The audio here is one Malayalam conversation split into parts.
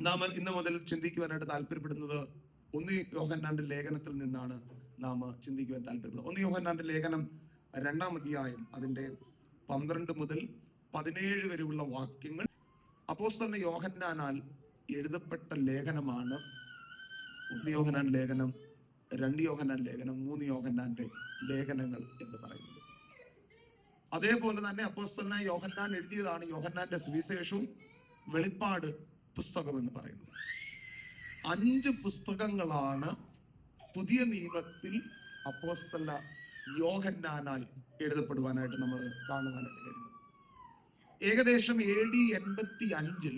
നാം ഇന്ന് മുതൽ ചിന്തിക്കുവാനായിട്ട് താല്പര്യപ്പെടുന്നത് 1 യോഹന്നാന്റെ ലേഖനത്തിൽ നിന്നാണ് നാം ചിന്തിക്കുവാൻ താല്പര്യപ്പെടുന്നത്. 1 യോഹന്നാന്റെ ലേഖനം 2-ാം അധ്യായം അതിന്റെ 12 മുതൽ 17 വരെയുള്ള വാക്യങ്ങൾ അപ്പോസ്തലൻ യോഹന്നാനാൽ എഴുതപ്പെട്ട ലേഖനമാണ്. 1 യോഹന്നാൻ ലേഖനം, 2 യോഹന്നാൻ ലേഖനം, 3 യോഹന്നാന്റെ ലേഖനങ്ങൾ എന്ന് പറയുന്നത്. അതേപോലെ തന്നെ അപ്പോസ്തലനായ യോഹന്നാൻ എഴുതിയതാണ് യോഹന്നാന്റെ സുവിശേഷവും വെളിപ്പാട് പുസ്തകം എന്ന് പറയുന്നത്. 5 പുസ്തകങ്ങളാണ് പുതിയ നിയമത്തിൽ അപ്പോസ്തല യോഹന്നാനാൽ എഴുതപ്പെടുവാനായിട്ട് നമ്മൾ കാണുവാനായിട്ട് കഴിയുന്നത്. ഏകദേശം AD 85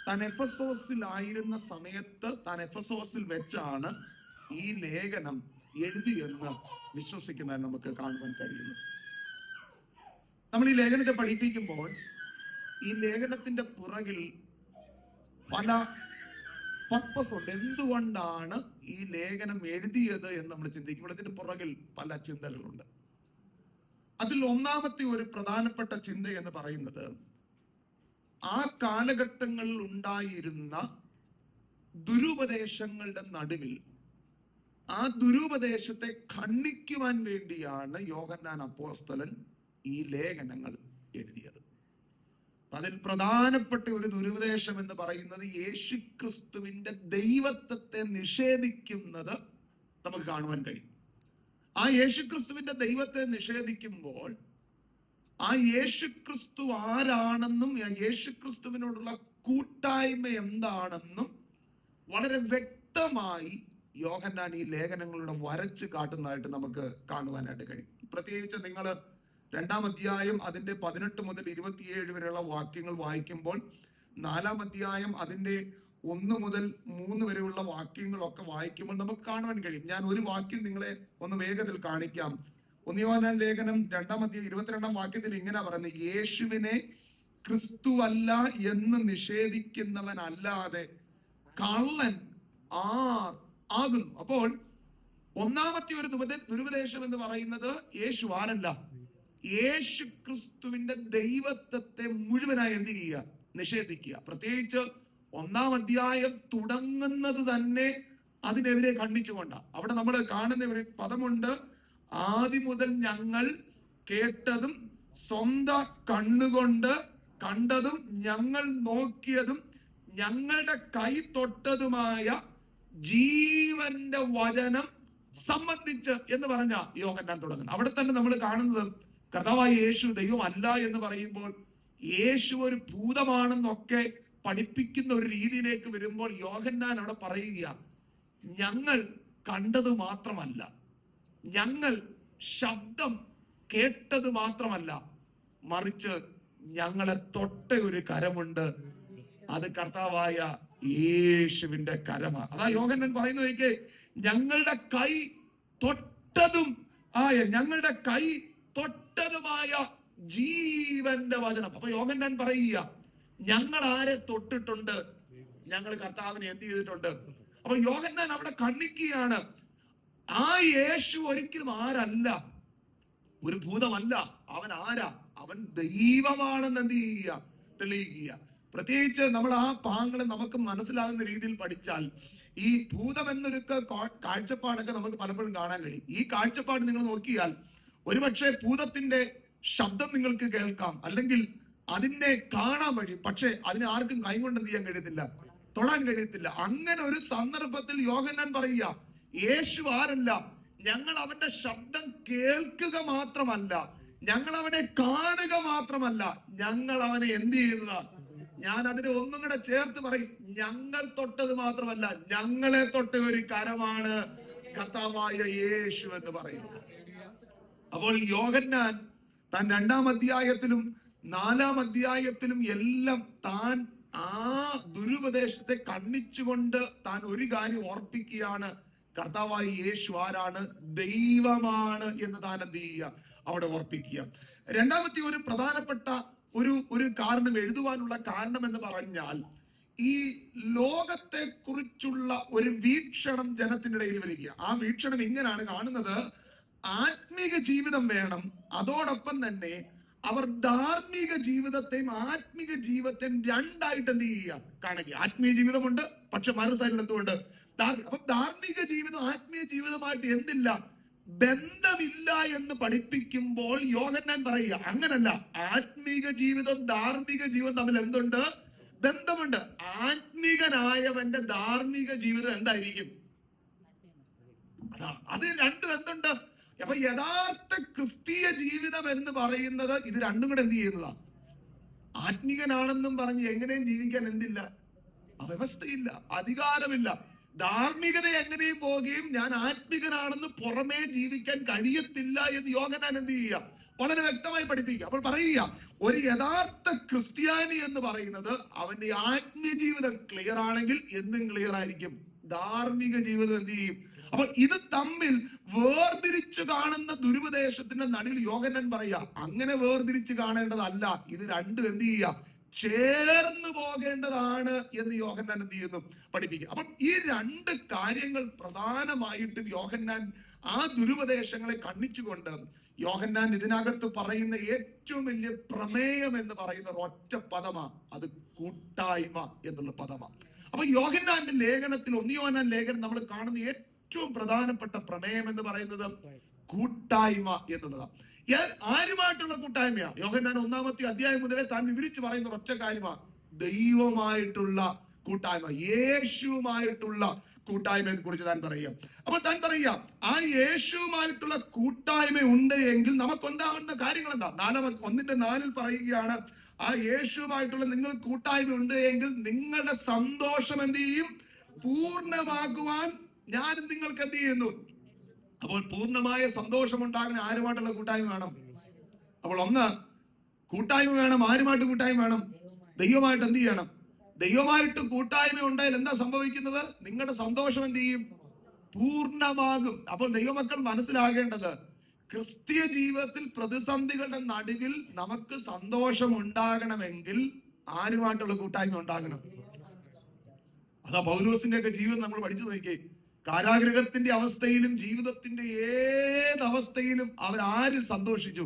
താൻ എഫെസോസിലായിരുന്ന സമയത്ത് താൻ എഫെസോസിൽ വെച്ചാണ് ഈ ലേഖനം എഴുതിയെന്ന് വിശ്വസിക്കുന്നതിന് നമുക്ക് കാണുവാൻ കഴിയുന്നു. നമ്മൾ ഈ ലേഖനത്തെ പഠിപ്പിക്കുമ്പോൾ ഈ ലേഖനത്തിന്റെ പുറകിൽ പല പർപ്പസ് ഉണ്ട്. എന്തുകൊണ്ടാണ് ഈ ലേഖനം എഴുതിയത് എന്ന് നമ്മൾ ചിന്തിക്കുമ്പോൾ ഇതിന്റെ പുറകിൽ പല ചിന്തകളുണ്ട്. അതിൽ ഒന്നാമത്തെ ഒരു പ്രധാനപ്പെട്ട ചിന്ത എന്ന് പറയുന്നത് ആ കാലഘട്ടങ്ങളിൽ ഉണ്ടായിരുന്ന ദുരുപദേശങ്ങളുടെ നടുവിൽ ആ ദുരുപദേശത്തെ ഖണ്ഡിക്കുവാൻ വേണ്ടിയാണ് യോഹന്നാൻ അപ്പോസ്തലൻ ഈ ലേഖനങ്ങൾ എഴുതിയത്. അതിൽ പ്രധാനപ്പെട്ട ഒരു ദുരുപദേശം എന്ന് പറയുന്നത് യേശുക്രിസ്തുവിന്റെ ദൈവത്വത്തെ നിഷേധിക്കുന്നത് നമുക്ക് കാണുവാൻ കഴിയും. ആ യേശുക്രിസ്തുവിന്റെ ദൈവത്തെ നിഷേധിക്കുമ്പോൾ ആ യേശുക്രിസ്തു ആരാണെന്നും ആ യേശുക്രിസ്തുവിനോടുള്ള കൂട്ടായ്മ എന്താണെന്നും വളരെ വ്യക്തമായി യോഹന്നാൻ ഈ ലേഖനങ്ങളുടെ വരച്ച് കാട്ടുന്നതായിട്ട് നമുക്ക് കാണുവാനായിട്ട് കഴിയും. പ്രത്യേകിച്ച് നിങ്ങൾ 2-ാം അധ്യായം അതിന്റെ 18 മുതൽ 27 വരെയുള്ള വാക്യങ്ങൾ വായിക്കുമ്പോൾ 4-ാം അധ്യായം അതിന്റെ 1 മുതൽ 3 വരെയുള്ള വാക്യങ്ങളൊക്കെ വായിക്കുമ്പോൾ നമുക്ക് കാണുവാൻ കഴിയും. ഞാൻ ഒരു വാക്യം നിങ്ങളെ ഒന്ന് വേഗത്തിൽ കാണിക്കാം. 1 യോഹന്നാൻ ലേഖനം 2-ാം അധ്യായം 22-ാം വാക്യത്തിൽ ഇങ്ങനെ പറയുന്നത്, യേശുവിനെ ക്രിസ്തുവല്ല എന്ന് നിഷേധിക്കുന്നവനല്ലാതെ കള്ളൻ ആകുന്നു. അപ്പോൾ ഒന്നാമത്തെ ഒരു ദുരുപദേശം എന്ന് പറയുന്നത് യേശു ആരല്ല, യേശു ക്രിസ്തുവിന്റെ ദൈവത്വത്തെ മുഴുവനായി എന്ത് ചെയ്യുക, നിഷേധിക്കുക. പ്രത്യേകിച്ച് 1-ാം അധ്യായം തുടങ്ങുന്നത് തന്നെ അതിനെതിരെ ഖണ്ഡിച്ചുകൊണ്ടാണ്. അവിടെ നമ്മൾ കാണുന്ന ഒരു പദമുണ്ട്, ആദ്യം മുതൽ ഞങ്ങൾ കേട്ടതും സ്വന്തം കണ്ണുകൊണ്ട് കണ്ടതും ഞങ്ങൾ നോക്കിയതും ഞങ്ങളുടെ കൈ തൊട്ടതുമായ ജീവന്റെ വചനം സംബന്ധിച്ച് എന്ന് പറഞ്ഞ യോഹന്നാൻ തുടങ്ങുന്നത്. അവിടെ തന്നെ നമ്മൾ കാണുന്നത് കർത്താവായ യേശു ദൈവം അല്ല എന്ന് പറയുമ്പോൾ യേശു ഒരു ഭൂതമാണെന്നൊക്കെ പഠിപ്പിക്കുന്ന ഒരു രീതിയിലേക്ക് വരുമ്പോൾ യോഹന്നാൻ അവിടെ പറയുക, ഞങ്ങൾ കണ്ടത് മാത്രമല്ല, ഞങ്ങൾ ശബ്ദം കേട്ടത് മാത്രമല്ല, മറിച്ച് ഞങ്ങളെ തൊട്ട ഒരു കരമുണ്ട്, അത് കർത്താവായ യേശുവിന്റെ കരമാണ്. അതാ യോഹന്നാൻ പറയുന്നത്, ഞങ്ങളുടെ കൈ തൊട്ടതും ഞങ്ങളുടെ കൈ തൊട്ടതുമായ ജീവന്റെ വചനം. അപ്പൊ യോഹന്നാൻ പറയുക, ഞങ്ങൾ ആരെ തൊട്ടിട്ടുണ്ട്, ഞങ്ങൾ കർത്താവിനെ എന്ത് ചെയ്തിട്ടുണ്ട്. അപ്പൊ യോഹന്നാൻ അവിടെ ഖണ്ഡിക്കുകയാണ്, ആ യേശു ഒരിക്കലും ആരല്ല, ഒരു ഭൂതമല്ല, അവൻ ആരാ, അവൻ ദൈവമാണെന്ന് എന്ത് ചെയ്യുക, തെളിയിക്കുക. പ്രത്യേകിച്ച് നമ്മൾ ആ പാങ്ങളെ നമുക്ക് മനസ്സിലാകുന്ന രീതിയിൽ പഠിച്ചാൽ ഈ ഭൂതം എന്നൊരു കാഴ്ചപ്പാടൊക്കെ നമുക്ക് പലപ്പോഴും കാണാൻ കഴിയും. ഈ കാഴ്ചപ്പാട് നിങ്ങൾ നോക്കിയാൽ ഒരുപക്ഷെ ഭൂതത്തിന്റെ ശബ്ദം നിങ്ങൾക്ക് കേൾക്കാം, അല്ലെങ്കിൽ അതിനെ കാണാൻ കഴിയും, പക്ഷെ അതിനെ ആർക്കും കൈകൊണ്ട് എന്ത് ചെയ്യാൻ കഴിയത്തില്ല, തൊടാൻ കഴിയത്തില്ല. അങ്ങനെ ഒരു സന്ദർഭത്തിൽ യോഹന്നാൻ പറയുക, യേശു ആരല്ല, ഞങ്ങൾ അവന്റെ ശബ്ദം കേൾക്കുക മാത്രമല്ല, ഞങ്ങൾ അവനെ കാണുക മാത്രമല്ല, ഞങ്ങൾ അവനെ എന്ത് ചെയ്യുന്നതാ, ഞാൻ അതിനെ ഒന്നും കൂടെ ചേർത്ത് പറയും, ഞങ്ങൾ തൊട്ടത് മാത്രമല്ല, ഞങ്ങളെ തൊട്ട ഒരു കരമാണ് കർത്താവായ യേശു എന്ന് പറയുന്നത്. അപ്പോൾ യോഹന്നാൻ താൻ 2-ാം അധ്യായത്തിലും 4-ാം അധ്യായത്തിലും എല്ലാം താൻ ആ ദുരുപദേശത്തെ ഖണ്ഡിച്ചുകൊണ്ട് താൻ ഒരു കാര്യം ഓർപ്പിക്കുകയാണ്, കർത്താവായ യേശു ആരാണ്, ദൈവമാണ് എന്ന് താൻ എന്ത് ചെയ്യുക, അവിടെ ഓർപ്പിക്കുക. രണ്ടാമത്തെ ഒരു പ്രധാനപ്പെട്ട ഒരു കാരണം, എഴുതുവാനുള്ള കാരണം എന്ന് പറഞ്ഞാൽ ഈ ലോകത്തെ കുറിച്ചുള്ള ഒരു വീക്ഷണം ജനത്തിന്റെ ഇടയിൽ വരിക. ആ വീക്ഷണം ഇങ്ങനെയാണ് കാണുന്നത്, ആത്മീക ജീവിതം വേണം, അതോടൊപ്പം തന്നെ അവർ ധാർമ്മിക ജീവിതത്തെയും ആത്മീക ജീവിതത്തെയും രണ്ടായിട്ട് എന്ത് ചെയ്യുക, കാണുക. ആത്മീയ ജീവിതമുണ്ട്, പക്ഷെ മറു സൈഡിൽ എന്തുകൊണ്ട്? അപ്പൊ ധാർമ്മിക ജീവിതം ആത്മീയ ജീവിതമായിട്ട് എന്തില്ല, ബന്ധമില്ല എന്ന് പഠിപ്പിക്കുമ്പോൾ യോഹന്നാൻ പറയുക അങ്ങനല്ല. ആത്മീക ജീവിതം ധാർമ്മിക ജീവിതം തമ്മിൽ എന്തുണ്ട്? ബന്ധമുണ്ട്. ആത്മീകനായവന്റെ ധാർമ്മിക ജീവിതം എന്തായിരിക്കും? അത് രണ്ടും എന്തുണ്ട്? അപ്പൊ യഥാർത്ഥ ക്രിസ്തീയ ജീവിതം എന്ന് പറയുന്നത് ഇത് രണ്ടും കൂടെ എന്ത് ചെയ്യുന്നതാ? ആത്മീകനാണെന്നും പറഞ്ഞ് എങ്ങനെയും ജീവിക്കാൻ എന്തില്ല? വ്യവസ്ഥയില്ല, അധികാരമില്ല. ധാർമ്മികത എങ്ങനെയും പോവുകയും ഞാൻ ആത്മികനാണെന്ന് പുറമേ ജീവിക്കാൻ കഴിയത്തില്ല എന്ന് യോഹന്നാൻ എന്ത് ചെയ്യുക? വളരെ വ്യക്തമായി പഠിപ്പിക്കുക. അപ്പോൾ പറയുക, ഒരു യഥാർത്ഥ ക്രിസ്ത്യാനി എന്ന് പറയുന്നത് അവന്റെ ആത്മീയ ജീവിതം ക്ലിയർ ആണെങ്കിൽ എന്തും ക്ലിയർ ആയിരിക്കും. ധാർമ്മിക ജീവിതം എന്ത് ചെയ്യും? അപ്പൊ ഇത് തമ്മിൽ വേർതിരിച്ചു കാണുന്ന ദുരുപദേശത്തിന്റെ നടുവിൽ യോഹന്നാൻ പറയുക അങ്ങനെ വേർതിരിച്ചു കാണേണ്ടതല്ല, ഇത് രണ്ടും എന്ത് ചെയ്യുക? ചേർന്ന് പോകേണ്ടതാണ് എന്ന് യോഹന്നാൻ എന്ത് ചെയ്യുന്നു? പഠിപ്പിക്കുക. അപ്പം ഈ രണ്ട് കാര്യങ്ങൾ പ്രധാനമായിട്ടും യോഹന്നാൻ ആ ദുരുപദേശങ്ങളെ ഖണ്ഡിച്ചുകൊണ്ട് യോഹന്നാൻ ഇതിനകത്ത് പറയുന്ന ഏറ്റവും വലിയ പ്രമേയം എന്ന് പറയുന്ന ഒറ്റ പദമാണ്, അത് കൂട്ടായ്മ എന്നുള്ള പദമാണ്. അപ്പൊ യോഹന്നാന്റെ ലേഖനത്തിൽ, 1 യോഹന്നാൻ ലേഖനം നമ്മൾ കാണുന്ന ഏറ്റവും പ്രധാനപ്പെട്ട പ്രമേയം എന്ന് പറയുന്നത് കൂട്ടായ്മ എന്നുള്ളതാണ്. ആരുമായിട്ടുള്ള കൂട്ടായ്മയാ? യോഹന്നാൻ 1-ാമത്തെ അധ്യായം മുതലേ താൻ വിവരിച്ചു പറയുന്ന ഒറ്റ കാര്യമാണ്, ദൈവമായിട്ടുള്ള കൂട്ടായ്മ, യേശുവുമായിട്ടുള്ള കൂട്ടായ്മയെ കുറിച്ച് താൻ പറയുക. അപ്പോൾ താൻ പറയുക ആ യേശുവുമായിട്ടുള്ള കൂട്ടായ്മ ഉണ്ട് എങ്കിൽ നമുക്കുണ്ടാകുന്ന കാര്യങ്ങൾ എന്താ? 1:4 പറയുകയാണ്, ആ യേശുവുമായിട്ടുള്ള നിങ്ങൾ കൂട്ടായ്മ ഉണ്ട് എങ്കിൽ നിങ്ങളുടെ സന്തോഷം എന്ത് ചെയ്യും? പൂർണ്ണമാക്കുവാൻ ഞാൻ നിങ്ങൾക്ക് എന്ത് ചെയ്യുന്നു? അപ്പോൾ പൂർണ്ണമായ സന്തോഷം ഉണ്ടാകുന്ന ആരുമായിട്ടുള്ള കൂട്ടായ്മ വേണം. അപ്പോൾ ഒന്ന് കൂട്ടായ്മ വേണം. ആരുമായിട്ട് കൂട്ടായ്മ വേണം? ദൈവമായിട്ട് എന്ത് ചെയ്യണം? ദൈവമായിട്ട് കൂട്ടായ്മ ഉണ്ടായാൽ എന്താ സംഭവിക്കുന്നത്? നിങ്ങളുടെ സന്തോഷം എന്ത് ചെയ്യും? പൂർണ്ണമാകും. അപ്പോൾ ദൈവമക്കൾ മനസ്സിലാകേണ്ടത്, ക്രിസ്തീയ ജീവിതത്തിൽ പ്രതിസന്ധികളുടെ നടുവിൽ നമുക്ക് സന്തോഷം ഉണ്ടാകണമെങ്കിൽ ആരുമായിട്ടുള്ള കൂട്ടായ്മ ഉണ്ടാകണം. അതാ പൗലോസിന്റെ ഒക്കെ ജീവിതം നമ്മൾ പഠിച്ചു നോക്കിയേ. കാരാഗ്രഹത്തിന്റെ അവസ്ഥയിലും ജീവിതത്തിന്റെ ഏതവസ്ഥയിലും അവർ ആരിൽ സന്തോഷിച്ചു?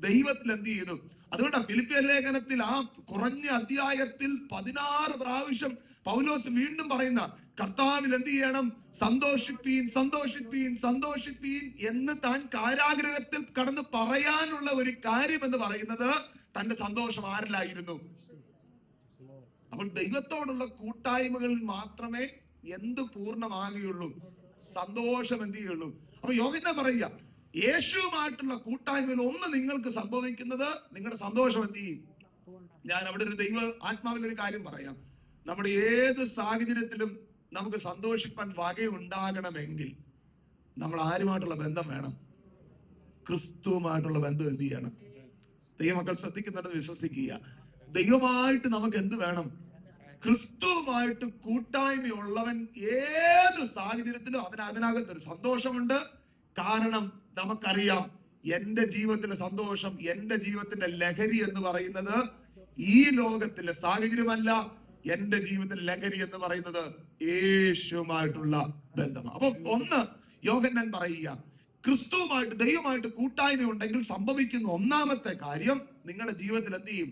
ദൈവത്തിൽ എന്ത് ചെയ്തു? അതുകൊണ്ടാണ് ഫിലിപ്പിയർ ലേഖനത്തിൽ ആ കുറഞ്ഞ അധ്യായത്തിൽ 16 പ്രാവശ്യം പൗലോസ് വീണ്ടും പറയുന്ന, കർത്താവിൽ എന്ത് ചെയ്യണം? സന്തോഷിപ്പീൻ, സന്തോഷിപ്പീൻ, സന്തോഷിപ്പീൻ എന്ന് താൻ കാരാഗ്രഹത്തിൽ കടന്ന് പറയാനുള്ള ഒരു കാര്യം എന്ന് പറയുന്നത് തന്റെ സന്തോഷം ആരിലായിരുന്നു? അപ്പോൾ ദൈവത്തോടുള്ള കൂട്ടായ്മകളിൽ മാത്രമേ എന്ത് പൂർണ്ണമാകുകയുള്ളൂ? സന്തോഷം എന്ത് ചെയ്യുള്ളൂ? അപ്പൊ യോഹന്നാൻ പറയുക, യേശുവുമായിട്ടുള്ള കൂട്ടായ്മയിൽ ഒന്ന് നിങ്ങൾക്ക് സംഭവിക്കുന്നത് നിങ്ങളുടെ സന്തോഷം എന്ത് ചെയ്യും? ഞാൻ അവിടെ ഒരു ദൈവ ആത്മാവിലൊരു കാര്യം പറയാം. നമ്മുടെ ഏത് സാഹചര്യത്തിലും നമുക്ക് സന്തോഷിപ്പാൻ വകയുണ്ടാകണമെങ്കിൽ നമ്മൾ ആരുമായിട്ടുള്ള ബന്ധം വേണം? ക്രിസ്തുവുമായിട്ടുള്ള ബന്ധം എന്ത് ചെയ്യണം? ദൈവമക്കൾ ശ്രദ്ധിക്കുന്നുണ്ടെന്ന് വിശ്വസിക്കുക. ദൈവമായിട്ട് നമുക്ക് എന്ത് വേണം? ക്രിസ്തുവുമായിട്ട് കൂട്ടായ്മയുള്ളവൻ ഏത് സാഹചര്യത്തിലും അവന് അതിനകത്തൊരു സന്തോഷമുണ്ട്. കാരണം നമുക്കറിയാം, എന്റെ ജീവിതത്തിലെ സന്തോഷം, എന്റെ ജീവിതത്തിന്റെ ലഹരി എന്ന് പറയുന്നത് ഈ ലോകത്തിലെ സാഹചര്യമല്ല. എന്റെ ജീവിതത്തിലെ ലഹരി എന്ന് പറയുന്നത് യേശുവുമായിട്ടുള്ള ബന്ധമാണ്. അപ്പൊ ഒന്ന് യോഹന്നാൻ പറയുക, ക്രിസ്തുവുമായിട്ട് ദൈവമായിട്ട് കൂട്ടായ്മ ഉണ്ടെങ്കിൽ സംഭവിക്കുന്ന ഒന്നാമത്തെ കാര്യം, നിങ്ങളുടെ ജീവിതത്തിൽ എന്ത് ചെയ്യും?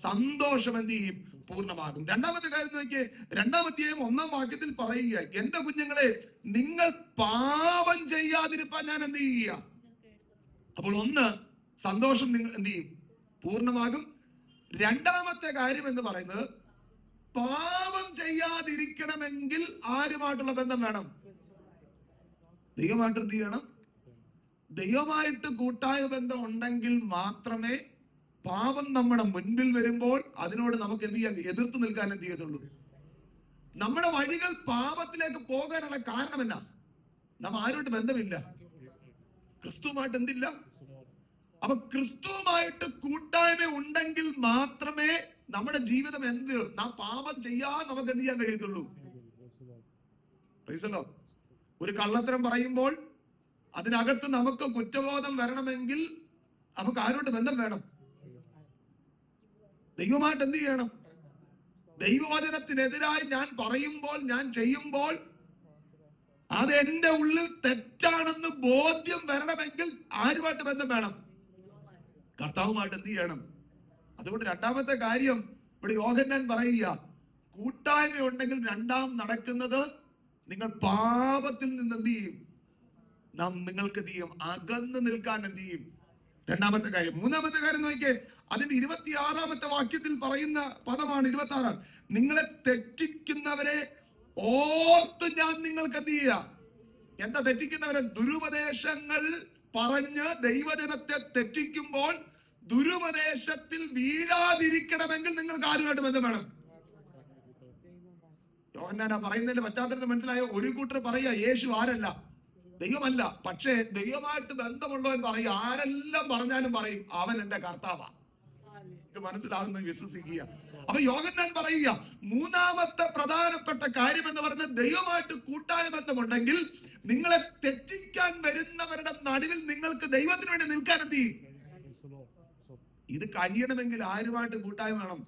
സന്തോഷം എന്ത് ചെയ്യും? പൂർണ്ണമാകും. രണ്ടാമത്തെ കാര്യം നോക്കിയേ, 2-ാം അധ്യായം 1-ാം വാക്യത്തിൽ പറയുക, എന്റെ കുഞ്ഞുങ്ങളെ നിങ്ങൾ പാപം ചെയ്യാതിരിപ്പാൻ ഞാൻ എന്ത് ചെയ്യുക? അപ്പോൾ ഒന്ന്, സന്തോഷം നിങ്ങൾ എന്ത് ചെയ്യും? പൂർണ്ണമാകും. രണ്ടാമത്തെ കാര്യം എന്ന് പറയുന്നത്, പാപം ചെയ്യാതിരിക്കണമെങ്കിൽ ആരുമായിട്ടുള്ള ബന്ധം വേണം? ദൈവമായിട്ട് എന്ത് ചെയ്യണം? ദൈവമായിട്ട് കൂട്ടായ ബന്ധം ഉണ്ടെങ്കിൽ മാത്രമേ പാപം നമ്മുടെ മുൻപിൽ വരുമ്പോൾ അതിനോട് നമുക്ക് എന്ത് ചെയ്യാൻ, എതിർത്ത് നിൽക്കാൻ എന്ത് ചെയ്യത്തുള്ളൂ? നമ്മുടെ വഴികൾ പാപത്തിലേക്ക് പോകാനുള്ള കാരണം എന്നാ? നാം ആരുമായിട്ട് ബന്ധമില്ല, ക്രിസ്തുവുമായിട്ട് എന്തില്ല. അപ്പൊ ക്രിസ്തുവുമായിട്ട് കൂട്ടായ്മ ഉണ്ടെങ്കിൽ മാത്രമേ നമ്മുടെ ജീവിതം എന്ത്, നാം പാപം ചെയ്യാൻ നമുക്ക് എന്ത് ചെയ്യാൻ കഴിയത്തുള്ളൂ. ഒരു കള്ളത്തരം പറയുമ്പോൾ അതിനകത്ത് നമുക്ക് കുറ്റബോധം വരണമെങ്കിൽ നമുക്ക് ആരോട്ട് ബന്ധം വേണം? ദൈവമായിട്ട് എന്ത് ചെയ്യണം? ദൈവവചനത്തിനെതിരായി ഞാൻ പറയുമ്പോൾ, ഞാൻ ചെയ്യുമ്പോൾ അത് എന്റെ ഉള്ളിൽ തെറ്റാണെന്ന് ബോധ്യം വരണമെങ്കിൽ ആരുമായിട്ട് ബന്ധം വേണം? കർത്താവുമായിട്ട് എന്ത് ചെയ്യണം. അതുകൊണ്ട് രണ്ടാമത്തെ കാര്യം ഇവിടെ യോഹന്നാൻ പറയുക, കൂട്ടായ്മ ഉണ്ടെങ്കിൽ രണ്ടാം നടക്കുന്നത് നിങ്ങൾ പാപത്തിൽ നിന്ന് എന്ത് ചെയ്യും, നിങ്ങൾക്ക് എന്ത് ചെയ്യും, അകന്ന് നിൽക്കാൻ എന്ത് ചെയ്യും. രണ്ടാമത്തെ കാര്യം. മൂന്നാമത്തെ കാര്യം നോക്കിയേ, അതിന്റെ 26-ാമത്തെ വാക്യത്തിൽ പറയുന്ന പദമാണ് 26. നിങ്ങളെ തെറ്റിക്കുന്നവരെ ഓർത്ത് ഞാൻ നിങ്ങൾക്ക് എന്ത് ചെയ്യുക. എന്താ തെറ്റിക്കുന്നവരെ? ദുരുപദേശങ്ങൾ പറഞ്ഞ് ദൈവജനത്തെ തെറ്റിക്കുമ്പോൾ ദുരുപദേശത്തിൽ വീഴാതിരിക്കണമെങ്കിൽ നിങ്ങൾക്ക് ആരുമായിട്ട് ബന്ധം വേണം. യോഹന്നാൻ പറയുന്നതിന്റെ പശ്ചാത്തലത്തിൽ മനസ്സിലായോ? ഒരു കൂട്ടർ പറയുക യേശു ആരല്ല, ദൈവമല്ല, പക്ഷേ ദൈവമായിട്ട് ബന്ധമുള്ളവൻ പറയും, ആരെല്ലാം പറഞ്ഞാലും പറയും അവൻ എന്റെ കർത്താവാ. മനസ്സിലാകുന്ന വിശ്വസിക്കുക. അപ്പൊ യോഹന്നാൻ പറയുക, മൂന്നാമത്തെ പ്രധാനപ്പെട്ട കാര്യം എന്ന് പറഞ്ഞ ദൈവമായിട്ട് കൂട്ടായ ബന്ധമുണ്ടെങ്കിൽ നിങ്ങളെ തെറ്റിക്കാൻ വരുന്നവരുടെ നടുവിൽ നിങ്ങൾക്ക് ദൈവത്തിന് വേണ്ടി നിൽക്കാൻ എന്ത് ചെയ്യും. ഇത് കഴിയണമെങ്കിൽ ആരുമായിട്ട് കൂട്ടായ്മ വേണം?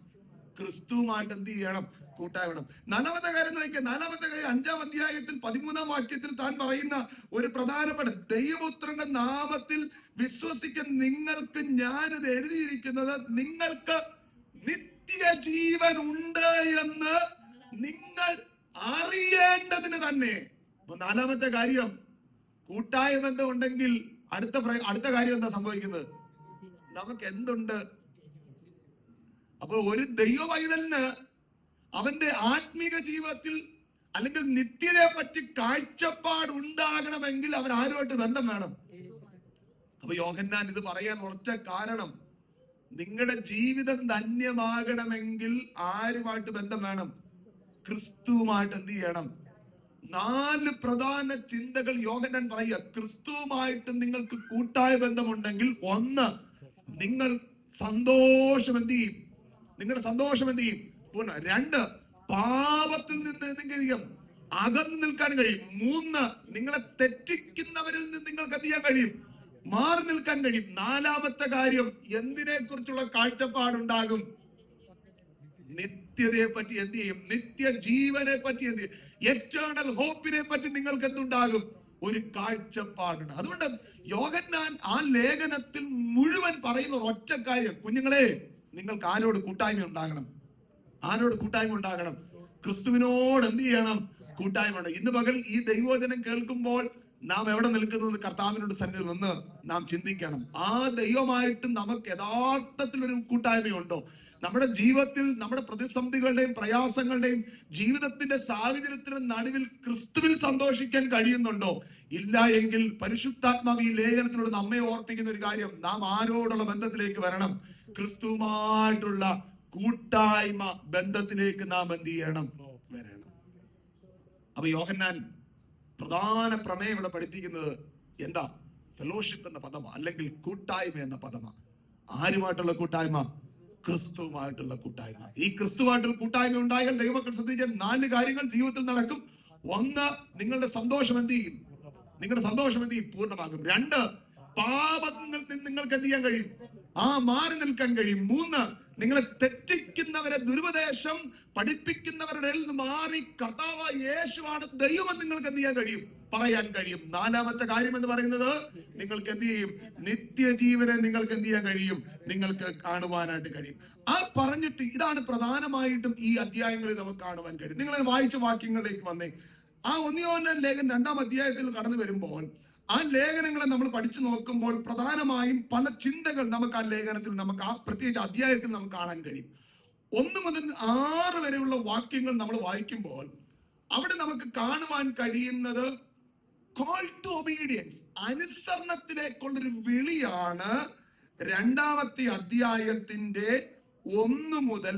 ക്രിസ്തുവുമായിട്ട് എന്ത് ചെയ്യണം? കൂട്ടായ്മ വേണം. നാലാമത്തെ കാര്യം നോക്കിയാൽ, നാലാമത്തെ കാര്യം 5-ാം അധ്യായത്തിൽ 13-ാം വാക്യത്തിൽ താൻ പറയുന്ന ഒരു പ്രധാനപ്പെട്ട, ദൈവപുത്രന്റെ നാമത്തിൽ വിശ്വസിക്കുന്ന നിങ്ങൾക്ക് ഞാനിത് എഴുതിയിരിക്കുന്നത് നിങ്ങൾക്ക് നിത്യജീവൻ ഉണ്ട് എന്ന് നിങ്ങൾ അറിയേണ്ടതിന് തന്നെ. അപ്പൊ നാലാമത്തെ കാര്യം, കൂട്ടായ ബന്ധം ഉണ്ടെങ്കിൽ അടുത്ത കാര്യം എന്താ സംഭവിക്കുന്നത്? നമുക്ക് എന്തുണ്ട്? അപ്പൊ ഒരു ദൈവ പൈതലിന് അവന്റെ ആത്മീക ജീവിതത്തിൽ അല്ലെങ്കിൽ നിത്യതയെ പറ്റി കാഴ്ചപ്പാട് ഉണ്ടാകണമെങ്കിൽ അവൻ ആരുമായിട്ട് ബന്ധം വേണം. അപ്പൊ യോഹന്നാൻ ഇത് പറയാൻ ഒറ്റ കാരണം, നിങ്ങളുടെ ജീവിതം ധന്യമാകണമെങ്കിൽ ആരുമായിട്ട് ബന്ധം വേണം? ക്രിസ്തുവുമായിട്ട് എന്ത് ചെയ്യണം? 4 പ്രധാന ചിന്തകൾ യോഹന്നാൻ പറയുക. ക്രിസ്തുവുമായിട്ട് നിങ്ങൾക്ക് കൂട്ടായ ബന്ധമുണ്ടെങ്കിൽ, ഒന്ന്, നിങ്ങൾ സന്തോഷം എന്ത് ചെയ്യും? നിങ്ങളുടെ സന്തോഷം എന്ത് ചെയ്യും? 2, പാപത്തിൽ നിന്ന് എന്തെങ്കിലും അകന്നു നിൽക്കാൻ കഴിയും. 3, നിങ്ങളെ തെറ്റിക്കുന്നവരിൽ നിന്ന് നിങ്ങൾക്ക് എന്ത് ചെയ്യാൻ കഴിയും? മാറി നിൽക്കാൻ കഴിയും. 4-ാമത്തെ കാര്യം, എന്തിനെ കുറിച്ചുള്ള കാഴ്ചപ്പാടുണ്ടാകും? നിത്യതയെ പറ്റി എന്ത് ചെയ്യും? നിത്യജീവനെ പറ്റി എന്ത് ചെയ്യും? എറ്റേണൽ ഹോപ്പിനെ പറ്റി നിങ്ങൾക്ക് എന്തുണ്ടാകും? ഒരു കാഴ്ചപ്പാടുണ്ട്. അതുകൊണ്ട് യോഹന്നാൻ ആ ലേഖനത്തിൽ മുഴുവൻ പറയുന്ന ഒറ്റ കാര്യം, കുഞ്ഞുങ്ങളെ, നിങ്ങൾക്ക് ആരോട് കൂട്ടായ്മ ഉണ്ടാകണം? ആരോട് കൂട്ടായ്മ ഉണ്ടാകണം? ക്രിസ്തുവിനോട് എന്ത് ചെയ്യണം? കൂട്ടായ്മ ഉണ്ട്. ഇന്ന് പകൽ ഈ ദൈവവചനം കേൾക്കുമ്പോൾ നാം എവിടെ നിൽക്കുന്നത് കർത്താവിനോട് സന്നിധിയിൽ നിന്ന് നാം ചിന്തിക്കണം. ആ ദൈവമായിട്ട് നമുക്ക് യഥാർത്ഥത്തിൽ ഒരു കൂട്ടായ്മയുണ്ടോ? നമ്മുടെ ജീവിതത്തിൽ നമ്മുടെ പ്രതിസന്ധികളുടെയും പ്രയാസങ്ങളുടെയും ജീവിതത്തിന്റെ സാഹചര്യത്തിന്റെ നടുവിൽ ക്രിസ്തുവിൽ സന്തോഷിക്കാൻ കഴിയുന്നുണ്ടോ? ഇല്ല എങ്കിൽ പരിശുദ്ധാത്മാവ് ഈ ലേഖനത്തിനോട് നമ്മെ ഓർപ്പിക്കുന്ന ഒരു കാര്യം, നാം ആരോടുള്ള ബന്ധത്തിലേക്ക് വരണം? ക്രിസ്തുവുമായിട്ടുള്ള കൂട്ടായ്മ ബന്ധത്തിലേക്ക് നാം എന്ത് ചെയ്യണം? വരണം. അപ്പൊ യോഹന്നാൻ പ്രധാന പ്രമേയം ഇവിടെ പഠിപ്പിക്കുന്നത് എന്താ? ഫെലോഷിപ്പ് എന്ന പദമാ, അല്ലെങ്കിൽ കൂട്ടായ്മ എന്ന പദമാ. ആരുമായിട്ടുള്ള കൂട്ടായ്മ? ക്രിസ്തുവുമായിട്ടുള്ള കൂട്ടായ്മ. ഈ ക്രിസ്തുവായിട്ടുള്ള കൂട്ടായ്മ ഉണ്ടായാൽ ദൈവമക്കൾ ശ്രദ്ധിച്ചാൽ 4 കാര്യങ്ങൾ ജീവിതത്തിൽ നടക്കും. 1, നിങ്ങളുടെ സന്തോഷം എന്ത് ചെയ്യും? നിങ്ങളുടെ സന്തോഷം എന്ത് ചെയ്യും? പൂർണ്ണമാകും. 2, പാപത്തിൽ നിന്ന് നിങ്ങൾക്ക് എന്ത് ചെയ്യാൻ കഴിയും? മാറി നിൽക്കാൻ കഴിയും. 3, നിങ്ങളെ തെറ്റിക്കുന്നവരെ, ദുരുപദേശം പഠിപ്പിക്കുന്നവരുടെ നിന്ന് മാറി കർത്താവായ യേശുവാണ് ദൈവം നിങ്ങൾക്ക് എന്ത് ചെയ്യാൻ കഴിയും? പറയാൻ കഴിയും. 4-ാമത്തെ കാര്യം എന്ന് പറയുന്നത്, നിങ്ങൾക്ക് എന്ത് ചെയ്യും? നിത്യജീവനെ നിങ്ങൾക്ക് എന്ത് ചെയ്യാൻ കഴിയും? നിങ്ങൾക്ക് കാണുവാനായിട്ട് കഴിയും. പറഞ്ഞിട്ട് ഇതാണ് പ്രധാനമായിട്ടും ഈ അധ്യായങ്ങളിൽ നമുക്ക് കാണുവാൻ കഴിയും. നിങ്ങൾ വായിച്ച വാക്യങ്ങളിലേക്ക് വന്നേ. 1 യോഹന്നാൻ ലേഖനം 2-ാം അധ്യായത്തിൽ കടന്നു വരുമ്പോൾ ആ ലേഖനങ്ങളെ നമ്മൾ പഠിച്ചു നോക്കുമ്പോൾ പ്രധാനമായും പല ചിന്തകൾ നമുക്ക് ആ ലേഖനത്തിൽ, നമുക്ക് ആ പ്രത്യേകിച്ച് അധ്യായത്തിൽ നമുക്ക് കാണാൻ കഴിയും. 1 മുതൽ 6 വരെയുള്ള വാക്യങ്ങൾ നമ്മൾ വായിക്കുമ്പോൾ അവിടെ നമുക്ക് കാണുവാൻ കഴിയുന്നത് കോൾ ടു ഒബീഡിയൻസ്, അനുസരണത്തിലേക്കുള്ളൊരു വിളിയാണ്. 2-ാമത്തെ അധ്യായത്തിന്റെ 1 മുതൽ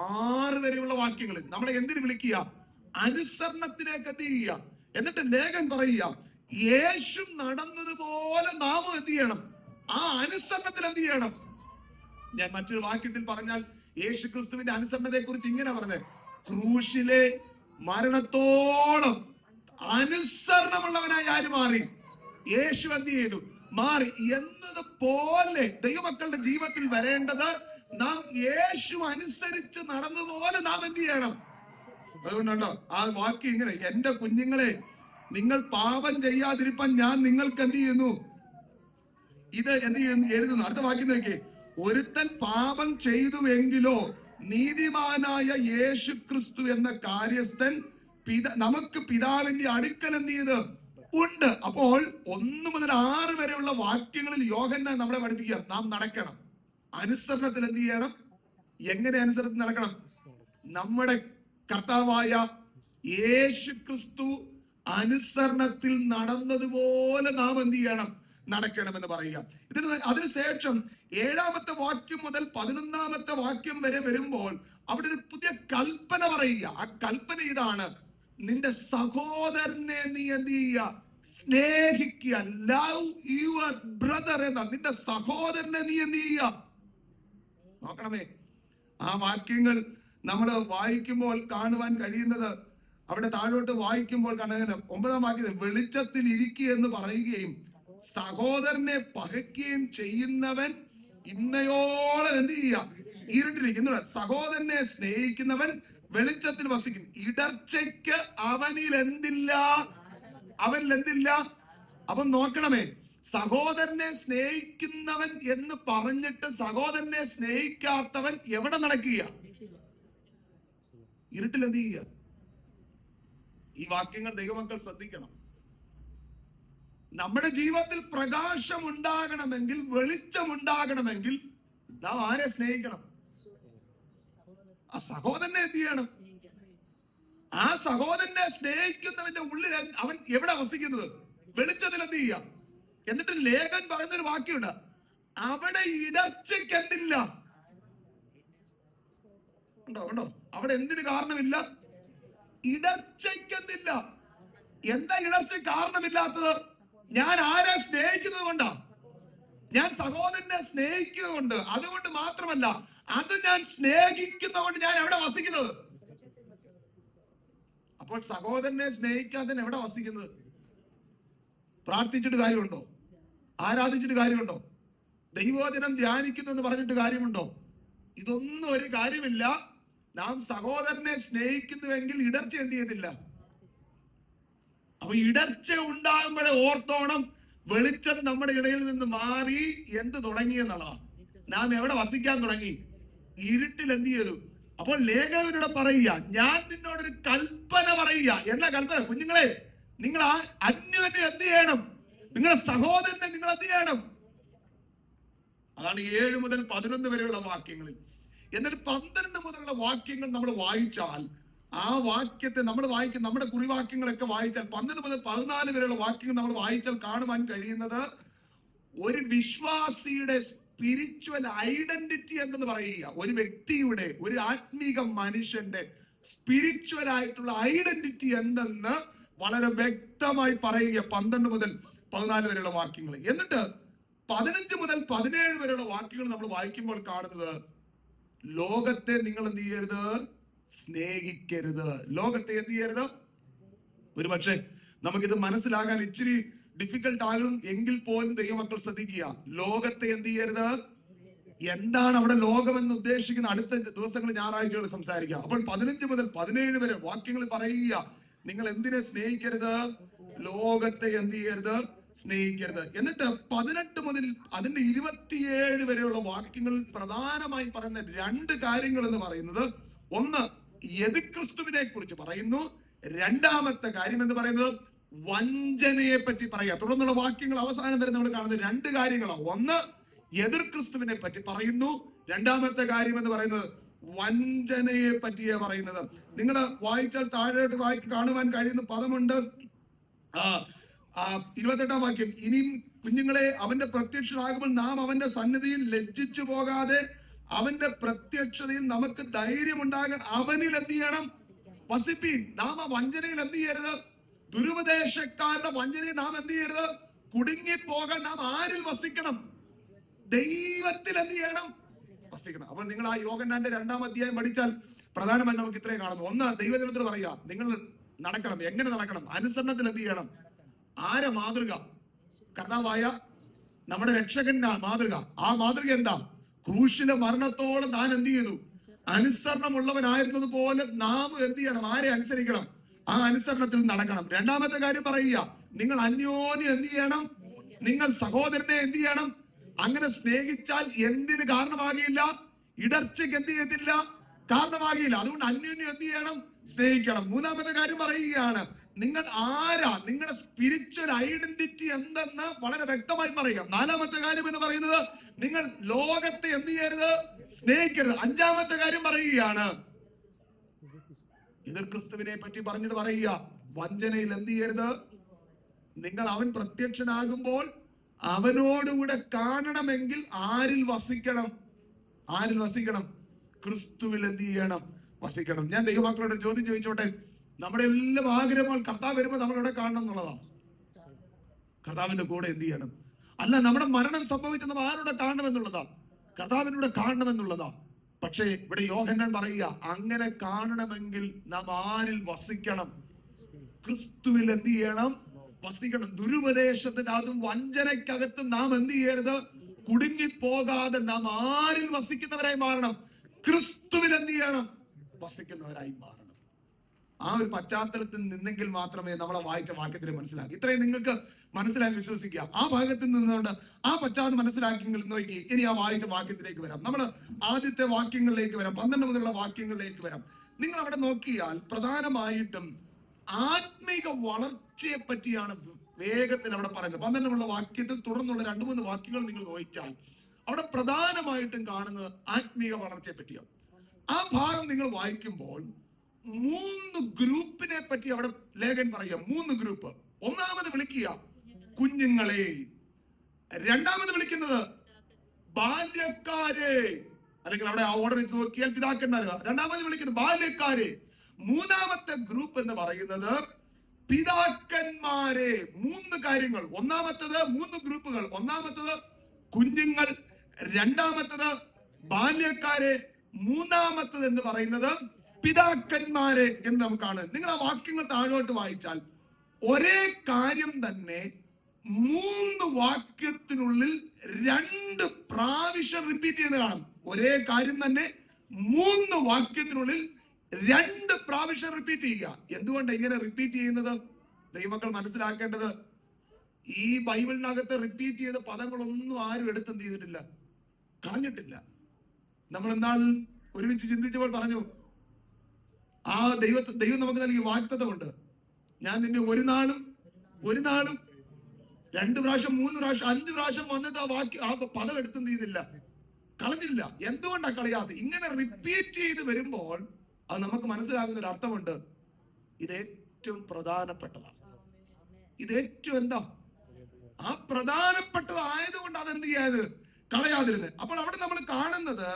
6 വരെയുള്ള വാക്യങ്ങളിൽ നമ്മളെ എന്തിനു വിളിക്കുക? അനുസരണത്തിലേക്ക് എത്തിക്കുക. എന്നിട്ട് ലേഖനം പറയുക, യേശു നടന്നതുപോലെ നാമും എന്ത് ചെയ്യണം? ആ അനുസരണത്തിൽ എന്ത് ചെയ്യണം? ഞാൻ മറ്റൊരു വാക്യത്തിൽ പറഞ്ഞാൽ യേശു ക്രിസ്തുവിന്റെ അനുസരണത്തെ കുറിച്ച് ഇങ്ങനെ പറഞ്ഞത്, ക്രൂശിലെ മരണത്തോളം അനുസരണമുള്ളവനായി ആര് മാറി? യേശു എന്ത് ചെയ്തു? മാറി. എന്നതുപോലെ ദൈവമക്കളുടെ ജീവിതത്തിൽ വരേണ്ടത്, നാം യേശു അനുസരിച്ച് നടന്നതുപോലെ നാം എന്ത് ചെയ്യണം? അതുകൊണ്ടുണ്ടോ ആ വാക്യം ഇങ്ങനെ, എന്റെ കുഞ്ഞുങ്ങളെ, നിങ്ങൾ പാപം ചെയ്യാതിരിപ്പാൻ ഞാൻ നിങ്ങൾക്ക് എന്ത് ചെയ്യുന്നു? ഇത് എന്ത് ചെയ്യുന്നു? എഴുതുന്നു. അടുത്ത വാക്യം നോക്കിയേ. ഒരുത്തൻ പാപം ചെയ്തുവെങ്കിലോ നീതിമാനായ യേശു ക്രിസ്തു എന്ന കാര്യസ്ഥൻ നമുക്ക് പിതാവിന്റെ അടുക്കൽ എന്ത് ചെയ്ത് ഉണ്ട്. അപ്പോൾ 1 മുതൽ 6 വരെയുള്ള വാക്യങ്ങളിൽ യോഹന്നാൻ നമ്മളെ പഠിപ്പിക്കുക, നാം നടക്കണം അനുസരണത്തിൽ. എന്ത് ചെയ്യണം? എങ്ങനെ അനുസരണത്തിൽ നടക്കണം? നമ്മുടെ കർത്താവായ യേശു ക്രിസ്തു അനുസരണത്തിൽ നടന്നതുപോലെ നാം എന്ത് ചെയ്യണം? നടക്കണമെന്ന് പറയുക. അതിനുശേഷം 7-ാമത്തെ വാക്യം മുതൽ 11-ാമത്തെ വാക്യം വരെ വരുമ്പോൾ അവിടെ ഒരു പുതിയ കൽപ്പന പറയുക. ആ കൽപ്പന ഇതാണ്: നിന്റെ സഹോദരനെ നീ എന്ത് ചെയ്യുക? സ്നേഹിക്കുക. ലവ് യുവർ ബ്രദർ എന്ന നിന്റെ സഹോദരനെ നീ എന്ത് ചെയ്യുക? നോക്കണമേ, ആ വാക്യങ്ങൾ നമ്മൾ വായിക്കുമ്പോൾ കാണുവാൻ കഴിയുന്നത്, അവിടെ താഴോട്ട് വായിക്കുമ്പോൾ കാണുന്നത് 9-ാം വാക്യം, വെളിച്ചത്തിൽ ഇരിക്കുക എന്ന് പറയുകയും സഹോദരനെ പകയ്ക്കുകയും ചെയ്യുന്നവൻ ഇന്നയോളം എന്ത് ചെയ്യുക? ഇരുട്ടിരിക്കുന്നു. സഹോദരനെ സ്നേഹിക്കുന്നവൻ വെളിച്ചത്തിൽ വസിക്കുന്നു. ഇടർച്ചയ്ക്ക് അവനിൽ എന്തില്ല? അവൻ നോക്കണമേ, സഹോദരനെ സ്നേഹിക്കുന്നവൻ എന്ന് പറഞ്ഞിട്ട് സഹോദരനെ സ്നേഹിക്കാത്തവൻ എവിടെ നടക്കുക? ഇരുട്ടിൽ എന്ത് ചെയ്യുക? ഈ വാക്യങ്ങൾ ദൈവമക്കൾ ശ്രദ്ധിക്കണം. നമ്മുടെ ജീവിതത്തിൽ പ്രകാശം ഉണ്ടാകണമെങ്കിൽ, വെളിച്ചം ഉണ്ടാകണമെങ്കിൽ നാം ആരെ സ്നേഹിക്കണം? ആ സഹോദരനെ എന്ത് ചെയ്യണം? ആ സഹോദരനെ സ്നേഹിക്കുന്നവന്റെ ഉള്ളിൽ അവൻ എവിടെ വസിക്കുന്നത്? വെളിച്ചത്തിൽ എന്ത് ചെയ്യാം? എന്നിട്ട് ലേഖൻ പറയുന്ന ഒരു വാക്യമുണ്ട്, അവിടെ ഇടർച്ചയ്ക്ക് എന്തില്ല? ഉണ്ടോ? അവിടെ എന്തിന് കാരണമില്ല? ഇടർച്ചയ്ക്ക് എന്തില്ല? എന്താ ഇടർച്ച കാരണമില്ലാത്തത്? ഞാൻ ആരെ സ്നേഹിക്കുന്നത് കൊണ്ടാ? ഞാൻ സഹോദരനെ സ്നേഹിക്കുന്നതുകൊണ്ട്. അതുകൊണ്ട് മാത്രമല്ല, അത് ഞാൻ സ്നേഹിക്കുന്നതുകൊണ്ട് ഞാൻ എവിടെ വസിക്കുന്നത്? അപ്പോൾ സഹോദരനെ സ്നേഹിക്കാതെ എവിടെ വസിക്കുന്നത്? പ്രാർത്ഥിച്ചിട്ട് കാര്യമുണ്ടോ? ആരാധിച്ചിട്ട് കാര്യമുണ്ടോ? ദൈവവചനം ധ്യാനിക്കുന്നു എന്ന് പറഞ്ഞിട്ട് കാര്യമുണ്ടോ? ഇതൊന്നും ഒരു കാര്യമില്ല. നാം സഹോദരനെ സ്നേഹിക്കുന്നുവെങ്കിൽ ഇടർച്ച എന്ത് ചെയ്തില്ല. അപ്പൊ ഇടർച്ച ഉണ്ടാകുമ്പോഴേ ഓർത്തോണം, വെളിച്ചം നമ്മുടെ ഇടയിൽ നിന്ന് മാറി എന്ത് തുടങ്ങിയെന്നുള്ളതാണ്. നാം എവിടെ വസിക്കാൻ തുടങ്ങി? ഇരുട്ടിൽ എന്ത് ചെയ്തു? അപ്പോൾ ലേഖകനോട് പറയുക, ഞാൻ നിന്നോടൊരു കൽപ്പന പറയുക. എന്നാ കൽപ്പന? കുഞ്ഞുങ്ങളെ, നിങ്ങൾ ആ അന്യനെ എന്ത് ചെയ്യണം? നിങ്ങളുടെ സഹോദരനെ നിങ്ങൾ എന്ത് ചെയ്യണം? അതാണ് 7 മുതൽ 11 വരെയുള്ള വാക്യങ്ങളിൽ. എന്നിട്ട് 12 മുതലുള്ള വാക്യങ്ങൾ നമ്മൾ വായിച്ചാൽ, ആ വാക്യത്തെ നമ്മൾ വായിക്കും, നമ്മുടെ കുറിവാക്യങ്ങളൊക്കെ വായിച്ചാൽ 12 മുതൽ 14 വരെയുള്ള വാക്യങ്ങൾ നമ്മൾ വായിച്ചാൽ കാണുവാൻ കഴിയുന്നത് ഒരു വിശ്വാസിയുടെ സ്പിരിച്വൽ ഐഡന്റിറ്റി എന്ന് പറയുക. ഒരു വ്യക്തിയുടെ, ഒരു ആത്മീക മനുഷ്യന്റെ സ്പിരിച്വൽ ആയിട്ടുള്ള ഐഡന്റിറ്റി എന്തെന്ന് വളരെ വ്യക്തമായി പറയുക 12 മുതൽ 14 വരെയുള്ള വാക്യങ്ങൾ. എന്നിട്ട് 15 മുതൽ 17 വരെയുള്ള വാക്യങ്ങൾ നമ്മൾ വായിക്കുമ്പോൾ കാണുന്നത്, ലോകത്തെ നിങ്ങൾ എന്ത് ചെയ്യരുത്? സ്നേഹിക്കരുത്. ലോകത്തെ എന്ത് ചെയ്യരുത്? ഒരു പക്ഷേ നമുക്കിത് മനസ്സിലാകാൻ ഇച്ചിരി ഡിഫിക്കൽട്ട് ആകും എങ്കിൽ പോലും ദൈവമക്കൾ ശ്രദ്ധിക്കുക, ലോകത്തെ എന്ത് ചെയ്യരുത്? എന്താണ് അവിടെ ലോകമെന്ന് ഉദ്ദേശിക്കുന്ന അടുത്ത ദിവസങ്ങൾ ഞായറാഴ്ചകൾ സംസാരിക്കാം. അപ്പോൾ 15 മുതൽ 17 വരെ വാക്യങ്ങൾ പറയുക, നിങ്ങൾ എന്തിനെ സ്നേഹിക്കരുത്? ലോകത്തെ എന്ത് ചെയ്യരുത്? സ്നേഹിക്കരുത്. എന്നിട്ട് 18 മുതൽ അതിന്റെ 27 വരെയുള്ള വാക്യങ്ങളിൽ പ്രധാനമായും പറയുന്ന 2 കാര്യങ്ങൾ എന്ന് പറയുന്നത്, ഒന്ന് യതിക്രിസ്തുവിനെ കുറിച്ച് പറയുന്നു. രണ്ടാമത്തെ കാര്യം എന്ന് പറയുന്നത് വഞ്ചനയെ പറ്റി പറയുക. തുടർന്നുള്ള വാക്യങ്ങൾ അവസാനം വരെ നമ്മൾ കാണുന്നത് 2 കാര്യങ്ങളാണ്. ഒന്ന് എതിർ ക്രിസ്തുവിനെ പറ്റി പറയുന്നു. രണ്ടാമത്തെ കാര്യം എന്ന് പറയുന്നത് വഞ്ചനയെ പറ്റിയേ പറയുന്നത്. നിങ്ങൾ വായിച്ചാൽ താഴോട്ട് കാണുവാൻ കഴിയുന്ന പദമുണ്ട്. 28-ാം വാക്യം, ഇനിയും കുഞ്ഞുങ്ങളെ, അവന്റെ പ്രത്യക്ഷനാകുമ്പോൾ നാം അവന്റെ സന്നിധിയിൽ ലജ്ജിച്ചു പോകാതെ അവന്റെ പ്രത്യക്ഷതയിൽ നമുക്ക് ധൈര്യമുണ്ടാകാൻ അവനിൽ എന്ത് ചെയ്യണം? വസിപ്പീൻ. നാം ആ വഞ്ചനയിൽ എന്ത് ചെയ്യരുത്? ദുരുപദേശക്കാരുടെ വഞ്ചനയിൽ നാം എന്ത് ചെയ്യരുത്? കുടുങ്ങിപ്പോകാൻ നാം ആരിൽ വസിക്കണം? ദൈവത്തിൽ എന്ത് ചെയ്യണം? വസിക്കണം. അപ്പൊ നിങ്ങൾ ആ യോഹന്നാന്റെ 2-ാം അധ്യായം പഠിച്ചാൽ പ്രധാനമായി നമുക്ക് ഇത്രയും കാണുന്നു. ഒന്ന്, ദൈവജനത്തിൽ പറയുക, നിങ്ങൾ നടക്കണം. എങ്ങനെ നടക്കണം? അനുസരണത്തിൽ എന്ത് ചെയ്യണം? ആരെ മാതൃക? കർത്താവായ നമ്മുടെ രക്ഷകന്റെ മാതൃക. ആ മാതൃക എന്താ? ക്രൂശിലെ മരണത്തോളം താൻ എന്ത് ചെയ്തു? അനുസരണമുള്ളവനായിരുന്നത് പോലെ നാം എന്ത് ചെയ്യണം? ആരെ അനുസരിക്കണം? ആ അനുസരണത്തിൽ നടക്കണം. രണ്ടാമത്തെ കാര്യം പറയുക, നിങ്ങൾ അന്യോന്യം എന്ത് ചെയ്യണം? നിങ്ങൾ സഹോദരനെ എന്ത് ചെയ്യണം? അങ്ങനെ സ്നേഹിച്ചാൽ എന്തിന് കാരണമാകില്ല? ഇടർച്ചയ്ക്ക് എന്ത് ചെയ്യത്തില്ല? കാരണമാകില്ല. അതുകൊണ്ട് അന്യോന്യം എന്ത് ചെയ്യണം? സ്നേഹിക്കണം. മൂന്നാമത്തെ കാര്യം പറയുകയാണ്, നിങ്ങൾ ആരാ, നിങ്ങളുടെ സ്പിരിച്വൽ ഐഡന്റിറ്റി എന്തെന്ന് വളരെ വ്യക്തമായി പറയുക. നാലാമത്തെ കാര്യം എന്ന് പറയുന്നത്, നിങ്ങൾ ലോകത്തെ എന്ത് ചെയ്യരുത്? സ്നേഹിക്കരുത്. അഞ്ചാമത്തെ കാര്യം പറയുകയാണ്, എതിർ ക്രിസ്തുവിനെ പറ്റി പറഞ്ഞിട്ട് പറയുക, വഞ്ചനയിൽ എന്ത് ചെയ്യരുത്? നിങ്ങൾ അവൻ പ്രത്യക്ഷനാകുമ്പോൾ അവനോടുകൂടെ കാണണമെങ്കിൽ ആരിൽ വസിക്കണം? ആരിൽ വസിക്കണം? ക്രിസ്തുവിൽ എന്ത് ചെയ്യണം? വസിക്കണം. ഞാൻ ദൈവമക്കളോട് ചോദ്യം ചോദിച്ചോട്ടെ, നമ്മുടെ എല്ലാം ആഗ്രഹങ്ങൾ കർത്താവ് വരുമ്പോൾ നമ്മളെവിടെ കാണണം എന്നുള്ളതാ? കർത്താവിന്റെ കൂടെ എന്ത് ചെയ്യണം? അല്ല, നമ്മുടെ മരണം സംഭവിച്ചത് നമ്മൾ ആരോടെ കാണണമെന്നുള്ളതാ? കർത്താവിനൂടെ കാണണമെന്നുള്ളതാ. പക്ഷേ ഇവിടെ യോഹന്നാൻ പറയുക, അങ്ങനെ കാണണമെങ്കിൽ നാം ആരിൽ വസിക്കണം? ക്രിസ്തുവിൽ എന്ത് ചെയ്യണം? വസിക്കണം. ദുരുപദേശത്തിനകത്തും വഞ്ചനയ്ക്കകത്തും നാം എന്ത് ചെയ്യരുത്? കുടുങ്ങിപ്പോകാതെ നാം ആരിൽ വസിക്കുന്നവരായി മാറണം? ക്രിസ്തുവിൽ എന്ത് ചെയ്യണം? വസിക്കുന്നവരായി മാറണം. ആ ഒരു പശ്ചാത്തലത്തിൽ നിന്നെങ്കിൽ മാത്രമേ നമ്മളെ വായിച്ച വാക്യത്തിന് മനസ്സിലാക്കി. ഇത്രയും നിങ്ങൾക്ക് മനസ്സിലാക്കി വിശ്വസിക്കുക. ആ ഭാഗത്തിൽ നിന്നുകൊണ്ട് ആ പശ്ചാത്തലം മനസ്സിലാക്കിയെങ്കിൽ നോക്കി ഇനി ആ വായിച്ച വാക്യത്തിലേക്ക് വരാം. നമ്മൾ ആദ്യത്തെ വാക്യങ്ങളിലേക്ക് വരാം, 12 മുതലുള്ള വാക്യങ്ങളിലേക്ക് വരാം. നിങ്ങൾ അവിടെ നോക്കിയാൽ പ്രധാനമായിട്ടും ആത്മീക വളർച്ചയെ പറ്റിയാണ് വേഗത്തിൽ അവിടെ പറയുന്നത്. 12 വാക്യത്തിൽ തുടർന്നുള്ള 2-3 വാക്യങ്ങൾ നിങ്ങൾ നോക്കിയാൽ അവിടെ പ്രധാനമായിട്ടും കാണുന്നത് ആത്മീക വളർച്ചയെ പറ്റിയാണ്. ആ ഭാഗം നിങ്ങൾ വായിക്കുമ്പോൾ 3 ഗ്രൂപ്പിനെ പറ്റി അവിടെ ലേഖൻ പറയുക. 3 ഗ്രൂപ്പ്. ഒന്നാമത് വിളിക്കുക കുഞ്ഞുങ്ങളെ, രണ്ടാമത് വിളിക്കുന്നത് ബാല്യക്കാരെ, അല്ലെങ്കിൽ അവിടെ ആ ഓർഡർ നോക്കിയാൽ പിതാക്കന്മാര്. രണ്ടാമത് വിളിക്കുന്നത് ബാല്യക്കാരെ. മൂന്നാമത്തെ ഗ്രൂപ്പ് എന്ന് പറയുന്നത് പിതാക്കന്മാരെ. 3 കാര്യങ്ങൾ. ഒന്നാമത്തത് 3 ഗ്രൂപ്പുകൾ. ഒന്നാമത്തത് കുഞ്ഞുങ്ങൾ, രണ്ടാമത്തത് ബാല്യക്കാരെ, മൂന്നാമത്തത് എന്ന് പറയുന്നത് പിതാക്കന്മാരെ എന്ന് നമുക്കാണ്. നിങ്ങൾ ആ വാക്യങ്ങൾ താഴോട്ട് വായിച്ചാൽ ഒരേ കാര്യം തന്നെ 3 വാക്യത്തിനുള്ളിൽ 2 പ്രാവശ്യം റിപ്പീറ്റ് ചെയ്യുന്നത് കാണും. ഒരേ കാര്യം തന്നെ 3 വാക്യത്തിനുള്ളിൽ 2 പ്രാവശ്യം റിപ്പീറ്റ് ചെയ്യുക. എന്തുകൊണ്ട് ഇങ്ങനെ റിപ്പീറ്റ് ചെയ്യുന്നത്? ദൈവമക്കൾ മനസ്സിലാക്കേണ്ടത്, ഈ ബൈബിളിനകത്ത് റിപ്പീറ്റ് ചെയ്ത പദങ്ങളൊന്നും ആരും എടുത്തെന്ത് ചെയ്തിട്ടില്ല, കളഞ്ഞിട്ടില്ല. നമ്മൾ എന്നാൽ ഒരുമിച്ച് ചിന്തിച്ചപ്പോൾ പറഞ്ഞു, ആ ദൈവം നമുക്ക് നൽകിയ വാഗ്ദത്തമുണ്ട്. ഞാൻ നിന്നെ ഒരു നാളും 2 പ്രാവശ്യം 3 പ്രാവശ്യം 5 പ്രാവശ്യം വന്നിട്ട് ആ പദം എടുത്തെന്ത് ചെയ്തില്ല, കളഞ്ഞില്ല. എന്തുകൊണ്ടാ കളയാതെ? ഇങ്ങനെ റിപ്പീറ്റ് ചെയ്ത് വരുമ്പോൾ അത് നമുക്ക് മനസ്സിലാകുന്ന ഒരു അർത്ഥമുണ്ട്. ഇത് ഏറ്റവും പ്രധാനപ്പെട്ടതാണ്. ഇത് ഏറ്റവും എന്താ, ആ പ്രധാനപ്പെട്ടത് ആയതുകൊണ്ട് അതെന്ത് ചെയ്യാത്, കളയാതിരുന്നത്. അപ്പോൾ അവിടെ നമ്മൾ കാണുന്നത്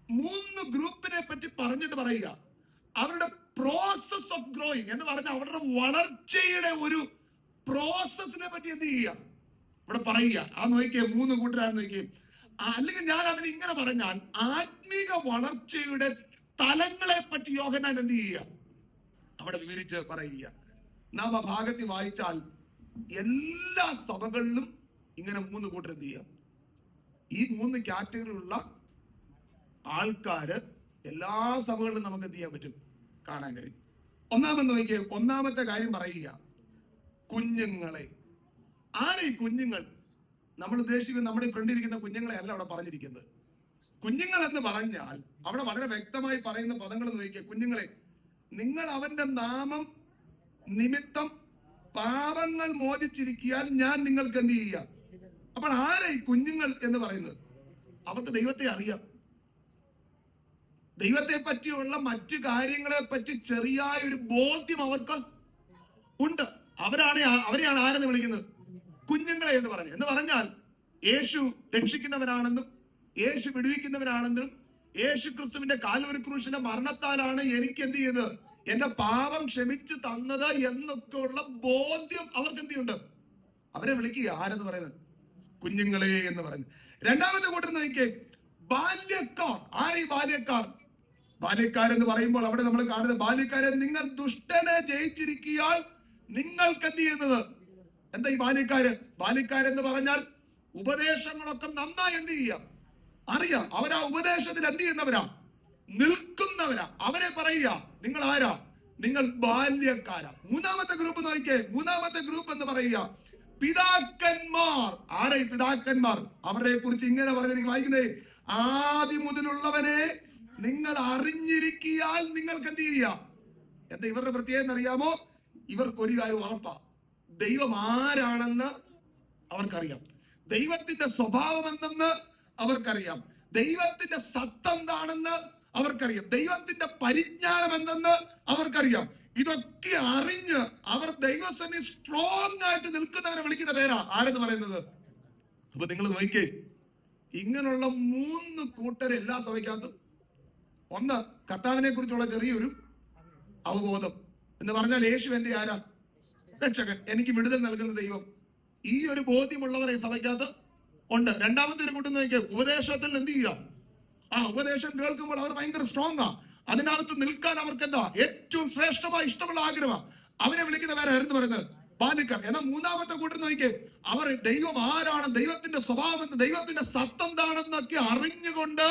3 ഗ്രൂപ്പിനെ പറ്റി പറഞ്ഞിട്ട് പറയുക, അവരുടെ പ്രോസസ് ഓഫ് ഗ്രോയിങ് എന്ന് പറഞ്ഞാൽ അവരുടെ വളർച്ചയുടെ ഒരു പ്രോസസ്സിനെ പറ്റി എന്ത് ചെയ്യുക ഇവിടെ പറയുക. ആ നോക്കിയേ, 3 കൂട്ടരാന്ന് നോക്കിയേ. അല്ലെങ്കിൽ ഞാൻ അതിന് ഇങ്ങനെ പറഞ്ഞാൽ ആത്മീക വളർച്ചയുടെ തലങ്ങളെ പറ്റി യോഹന്നാൻ എന്ത് ചെയ്യുക അവിടെ വിവരിച്ച് പറയുക. നാം ആ ഭാഗത്തിൽ വായിച്ചാൽ എല്ലാ സഭകളിലും ഇങ്ങനെ 3 കൂട്ടർ എന്ത് ചെയ്യുക, ഈ 3 കാറ്റഗറിയുള്ള ആൾക്കാര് എല്ലാ സഭകളിലും നമുക്ക് എന്ത് ചെയ്യാൻ പറ്റും, കാണാൻ കഴിയും. ഒന്നാമെന്ന് നോക്കിയേ, ഒന്നാമത്തെ കാര്യം പറയുക കുഞ്ഞുങ്ങളെ. ആരെ ഈ കുഞ്ഞുങ്ങൾ? നമ്മൾ ഉദ്ദേശിക്കുന്നത് നമ്മുടെ ഫ്രണ്ടിൽ ഇരിക്കുന്ന കുഞ്ഞുങ്ങളെ അല്ല അവിടെ പറഞ്ഞിരിക്കുന്നത്. കുഞ്ഞുങ്ങൾ എന്ന് പറഞ്ഞാൽ അവിടെ വളരെ വ്യക്തമായി പറയുന്ന പദങ്ങൾ നോക്കിയ, കുഞ്ഞുങ്ങളെ, നിങ്ങൾ അവന്റെ നാമം നിമിത്തം പാപങ്ങൾ മോചിച്ചിരിക്കാൻ ഞാൻ നിങ്ങൾക്ക് എന്ത് ചെയ്യുക. അപ്പോൾ ആരെ ഈ കുഞ്ഞുങ്ങൾ എന്ന് പറയുന്നത്? അവർക്ക് ദൈവത്തെ അറിയാം. ദൈവത്തെ പറ്റിയുള്ള മറ്റു കാര്യങ്ങളെ പറ്റി ചെറിയായ ഒരു ബോധ്യം അവർക്ക് ഉണ്ട്. അവരെയാണ് ആരെന്ന് വിളിക്കുന്നത്? കുഞ്ഞുങ്ങളെ എന്ന് പറഞ്ഞു. എന്ന് പറഞ്ഞാൽ യേശു രക്ഷിക്കുന്നവരാണെന്നും യേശു വിടുവിക്കുന്നവരാണെന്നും യേശു ക്രിസ്തുവിന്റെ കാൽവരി ക്രൂശിന്റെ മരണത്താലാണ് എനിക്ക് എന്ത് ചെയ്തത്, എന്റെ പാപം ക്ഷമിച്ചു തന്നത് എന്നൊക്കെയുള്ള ബോധ്യം അവർക്ക് എന്ത് ചെയ്യുന്നുണ്ട്. അവരെ വിളിക്കുക ആരെന്ന് പറയുന്നത്? കുഞ്ഞുങ്ങളെ എന്ന് പറഞ്ഞു. രണ്ടാമത്തെ കൂട്ടർ നോക്കിയേ, ബാല്യക്കാർ. ആരെ ബാല്യക്കാർ? ബാല്യക്കാരെന്ന് പറയുമ്പോൾ അവിടെ നമ്മൾ കാണുന്നത്, ബാല്യക്കാരെ, നിങ്ങൾ ദുഷ്ടനെ ജയിച്ചിരിക്കാൻ നിങ്ങൾക്ക് എന്ത് ചെയ്യുന്നത്? എന്താ ഈ ബാല്യക്കാരെന്ന് പറഞ്ഞാൽ ഉപദേശങ്ങളൊക്കെ നന്നായി എന്ത് ചെയ്യാം, അറിയാം. അവരാ ഉപദേശത്തിൽ എന്ത് ചെയ്യുന്നവരാ, നിൽക്കുന്നവരാ. അവരെ പറയുക നിങ്ങൾ ആരാ, നിങ്ങൾ ബാല്യക്കാരാ. മൂന്നാമത്തെ ഗ്രൂപ്പ് നോക്കിയേ, മൂന്നാമത്തെ ഗ്രൂപ്പ് എന്ന് പറയുക പിതാക്കന്മാർ. ആരെ പിതാക്കന്മാർ? അവരെ കുറിച്ച് ഇങ്ങനെ പറഞ്ഞിരിക്കും, വായിക്കുന്നേ, ആദ്യം മുതലുള്ളവനെ നിങ്ങൾ അറിഞ്ഞിരിക്കിയാൽ നിങ്ങൾക്ക് എന്ത് ചെയ്യാം. എന്താ ഇവരുടെ പ്രത്യേകത അറിയാമോ? ഇവർക്ക് ഒരു കാര്യം ഉറപ്പാ, ദൈവം ആരാണെന്ന് അവർക്കറിയാം, ദൈവത്തിന്റെ സ്വഭാവം എന്തെന്ന് അവർക്കറിയാം, ദൈവത്തിന്റെ സത്ത് എന്താണെന്ന് അവർക്കറിയാം, ദൈവത്തിന്റെ പരിജ്ഞാനം എന്തെന്ന് അവർക്കറിയാം. ഇതൊക്കെ അറിഞ്ഞ് അവർ ദൈവസന്നിധി സ്ട്രോങ് ആയിട്ട് നിൽക്കുന്നവരെ വിളിക്കുന്ന പേരാ ആരെന്ന് പറയുന്നത്. അപ്പൊ നിങ്ങൾ നോക്കിക്കേ, ഇങ്ങനെയുള്ള 3 കൂട്ടർ എല്ലാ സഭയ്ക്കകത്തും. ഒന്ന്, കർത്താവിനെ കുറിച്ചുള്ള ചെറിയൊരു അവബോധം എന്ന് പറഞ്ഞാൽ യേശു എന്റെ ആരാ? രക്ഷകൻ, എനിക്ക് വിടുതൽ നൽകുന്ന ദൈവം. ഈ ഒരു ബോധ്യമുള്ളവരെ സഭയ്ക്കകത്ത് ഉണ്ട്. രണ്ടാമത്തെ ഒരു കൂട്ടം നോക്കിയാൽ ഉപദേശത്തിൽ എന്ത് ചെയ്യുക? ആ ഉപദേശം കേൾക്കുമ്പോൾ അവർ ഭയങ്കര സ്ട്രോങ് ആ, അതിനകത്ത് നിൽക്കാൻ അവർക്ക് എന്താ ഏറ്റവും ശ്രേഷ്ഠമായി ഇഷ്ടമുള്ള ആഗ്രഹം. അവരെ വിളിക്കുന്ന പേരായിരുന്നു പറയുന്നത് ബാലിക്കർ. എന്നാൽ മൂന്നാമത്തെ കൂട്ടം നോക്കിയേ, അവർ ദൈവം ആരാണ്, ദൈവത്തിന്റെ സ്വഭാവം, ദൈവത്തിന്റെ സത്ത് എന്താണെന്നൊക്കെ അറിഞ്ഞുകൊണ്ട്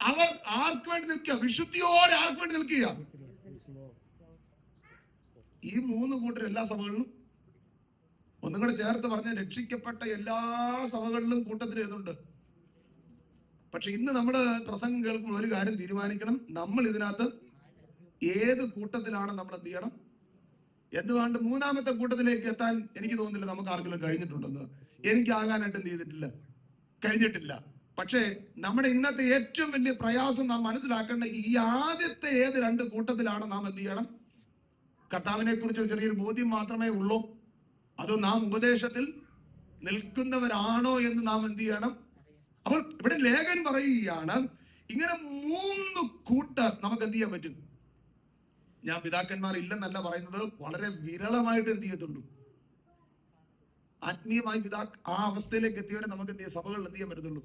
അവർ ആർക്ക് വേണ്ടി നിൽക്കുക? വിശുദ്ധിയോടെ ആർക്ക് വേണ്ടി നിൽക്കുക? ഈ 3 കൂട്ടർ എല്ലാ സഭകളിലും, ഒന്നും കൂടെ ചേർത്ത് പറഞ്ഞ രക്ഷിക്കപ്പെട്ട എല്ലാ സഭകളിലും കൂട്ടത്തിൽ ഏതുണ്ട്. പക്ഷെ ഇന്ന് നമ്മൾ പ്രസംഗം കേൾക്കുമ്പോൾ ഒരു കാര്യം തീരുമാനിക്കണം, നമ്മൾ ഇതിനകത്ത് ഏത് കൂട്ടത്തിലാണ് നമ്മൾ എന്ത് ചെയ്യണം. എന്തുകൊണ്ട് മൂന്നാമത്തെ കൂട്ടത്തിലേക്ക് എത്താൻ എനിക്ക് തോന്നുന്നില്ല നമുക്ക് ആർക്കെങ്കിലും കഴിഞ്ഞിട്ടുണ്ടെന്ന്. എനിക്കാകാനായിട്ട് എന്ത് ചെയ്തിട്ടില്ല, കഴിഞ്ഞിട്ടില്ല. പക്ഷേ നമ്മുടെ ഇന്നത്തെ ഏറ്റവും വലിയ പ്രയാസം നാം മനസ്സിലാക്കേണ്ട, ഈ ആദ്യത്തെ ഏത് 2 കൂട്ടത്തിലാണ് നാം എന്ത് ചെയ്യണം. കർത്താവിനെ കുറിച്ച് ചെറിയൊരു ബോധ്യം മാത്രമേ ഉള്ളൂ, അതോ നാം ഉപദേശത്തിൽ നിൽക്കുന്നവരാണോ എന്ന് നാം എന്ത് ചെയ്യണം. അപ്പോൾ ഇവിടെ ലേഖൻ പറയുകയാണ്, ഇങ്ങനെ 3 കൂട്ടർ നമുക്ക് എന്ത് ചെയ്യാൻ പറ്റും. ഞാൻ പിതാക്കന്മാർ ഇല്ലെന്നല്ല പറയുന്നത്, വളരെ വിരളമായിട്ട് എന്ത് ചെയ്യത്തുള്ളൂ. ആത്മീയമായി ആ അവസ്ഥയിലേക്ക് എത്തിയവരെ നമുക്ക് എന്ത് ചെയ്യാം, സഭകളിൽ എന്ത് ചെയ്യാൻ പറ്റത്തുള്ളൂ,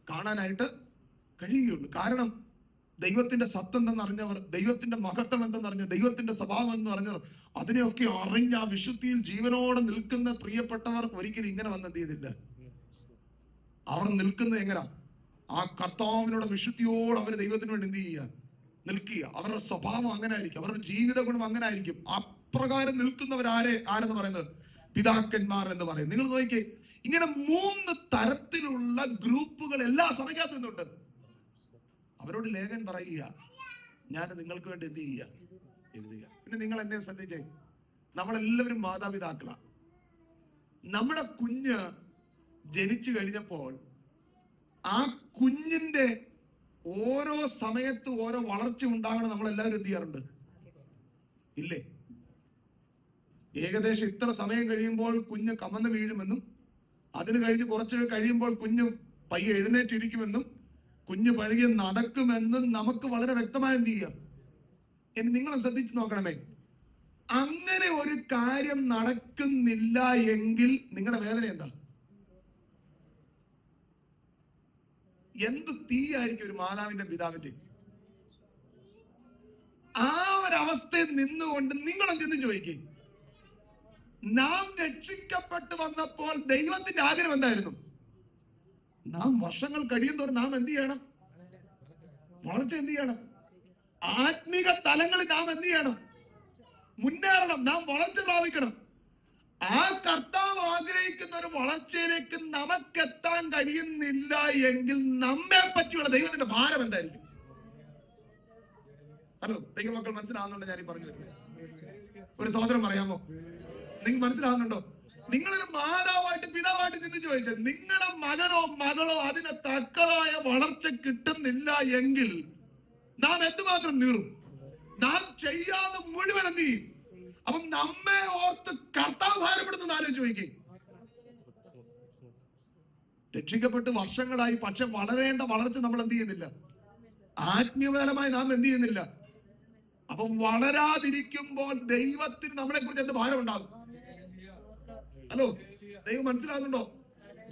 കാണാനായിട്ട് കഴിയുകയുള്ളൂ. കാരണം ദൈവത്തിന്റെ സത്ത് എന്തെന്ന് അറിഞ്ഞവർ, ദൈവത്തിന്റെ മഹത്വം എന്തെന്ന് ദൈവത്തിന്റെ സ്വഭാവം എന്ന് പറഞ്ഞവർ, അതിനെയൊക്കെ അറിഞ്ഞ ആ വിശുദ്ധിയിൽ ജീവനോടെ നിൽക്കുന്ന പ്രിയപ്പെട്ടവർ ഒരിക്കലും ഇങ്ങനെ വന്ന് എന്ത് ചെയ്തില്ല. അവർ നിൽക്കുന്നത് എങ്ങനാ? ആ കർത്താവിനോട് വിശുദ്ധിയോട് അവർ ദൈവത്തിന് വേണ്ടി എന്ത് ചെയ്യുക, നിൽക്കുക. അവരുടെ സ്വഭാവം അങ്ങനെ ആയിരിക്കും, അവരുടെ ജീവിത ഗുണം അങ്ങനെ ആയിരിക്കും. അപ്രകാരം ആരെന്ന് പറയുന്നത് പിതാക്കന്മാർ എന്ന് പറയും. നിങ്ങൾ നോക്കിക്കേ, ഇങ്ങനെ 3 തരത്തിലുള്ള ഗ്രൂപ്പുകൾ എല്ലാ സഭയ്ക്കകത്തും നിന്നുണ്ട്. അവരോട് ലേഖൻ പറയുക, ഞാൻ നിങ്ങൾക്ക് വേണ്ടി എന്ത് ചെയ്യുക, എഴുതുക. പിന്നെ നിങ്ങൾ എന്നെ ശ്രദ്ധിച്ചേ, നമ്മളെല്ലാവരും മാതാപിതാക്കളാ. നമ്മുടെ കുഞ്ഞ് ജനിച്ചു കഴിഞ്ഞപ്പോൾ ആ കുഞ്ഞിന്റെ ഓരോ സമയത്ത് ഓരോ വളർച്ച ഉണ്ടാകണം. നമ്മളെല്ലാവരും എന്ത് ചെയ്യാറുണ്ട്, ഇല്ലേ? ഏകദേശം ഇത്ര സമയം കഴിയുമ്പോൾ കുഞ്ഞ് കമന്ന് വീഴുമെന്നും, അതിന് കഴിഞ്ഞ് കുറച്ച് കഴിയുമ്പോൾ കുഞ്ഞ് പയ്യെ എഴുന്നേറ്റിരിക്കുമെന്നും, കുഞ്ഞ് പഴകി നടക്കുമെന്നും നമുക്ക് വളരെ വ്യക്തമായി എന്ത് ചെയ്യാം. എന്ന് നിങ്ങൾ ശ്രദ്ധിച്ചു നോക്കണമേ. അങ്ങനെ ഒരു കാര്യം നടക്കുന്നില്ല എങ്കിൽ നിങ്ങളുടെ വേദന എന്താ? എന്ത് തീയായിരിക്കും ഒരു മാതാവിന്റെ പിതാവിന്റെ? ആ ഒരവസ്ഥയിൽ നിന്നുകൊണ്ട് നിങ്ങളും ചെന്ന് ചോദിക്കും, നാം രക്ഷിക്കപ്പെട്ട് വന്നപ്പോൾ ദൈവത്തിന്റെ ആഗ്രഹം എന്തായിരുന്നു? നാം വർഷങ്ങൾ കഴിയുന്നതോറും നാം എന്ത് ചെയ്യണം, വളർച്ച എന്ത് ചെയ്യണം, ആത്മീക തലങ്ങളിൽ നാം എന്ത് ചെയ്യണം, മുന്നേറണം, നാം വളർച്ച പ്രാപിക്കണം. ആ കർത്താവ് ആഗ്രഹിക്കുന്ന ഒരു വളർച്ചയിലേക്ക് നമുക്കെത്താൻ കഴിയുന്നില്ല എങ്കിൽ നമ്മെ പറ്റിയുള്ള ദൈവത്തിന്റെ ഭാരം എന്തായിരിക്കും? ഹലോ, ദൈവമക്കൾ മനസ്സിലാവുന്നുണ്ടോ ഞാൻ ഈ പറഞ്ഞു വരുന്നത്? ഒരു സഹോദരൻ പറയാമോ, നിങ്ങൾ മനസ്സിലാവുന്നുണ്ടോ? നിങ്ങളൊരു മാതാവായിട്ട് പിതാവായിട്ട് നിന്ന് ചോദിച്ചാൽ, നിങ്ങളുടെ മകനോ മകളോ അതിന് തക്കതായ വളർച്ച കിട്ടുന്നില്ല എങ്കിൽ നാം എന്തുമാത്രം നീറും, നാം ചെയ്യാതെ മുഴുവൻ എന്ത് ചെയ്യും? അപ്പം നമ്മെ ഓർത്ത് കർത്താവ് ഭാരപ്പെടുന്ന ആലോചിച്ച് ചോദിക്കും. രക്ഷിക്കപ്പെട്ട് വർഷങ്ങളായി, പക്ഷെ വളരേണ്ട വളർച്ച നമ്മൾ എന്ത് ചെയ്യുന്നില്ല, ആത്മീയപരമായി നാം എന്ത് ചെയ്യുന്നില്ല. അപ്പം വളരാതിരിക്കുമ്പോൾ ദൈവത്തിന് നമ്മളെ കുറിച്ച് എന്ത് ഭാരം ഉണ്ടാകും? ഹലോ, ദൈവം മനസ്സിലാകുന്നുണ്ടോ?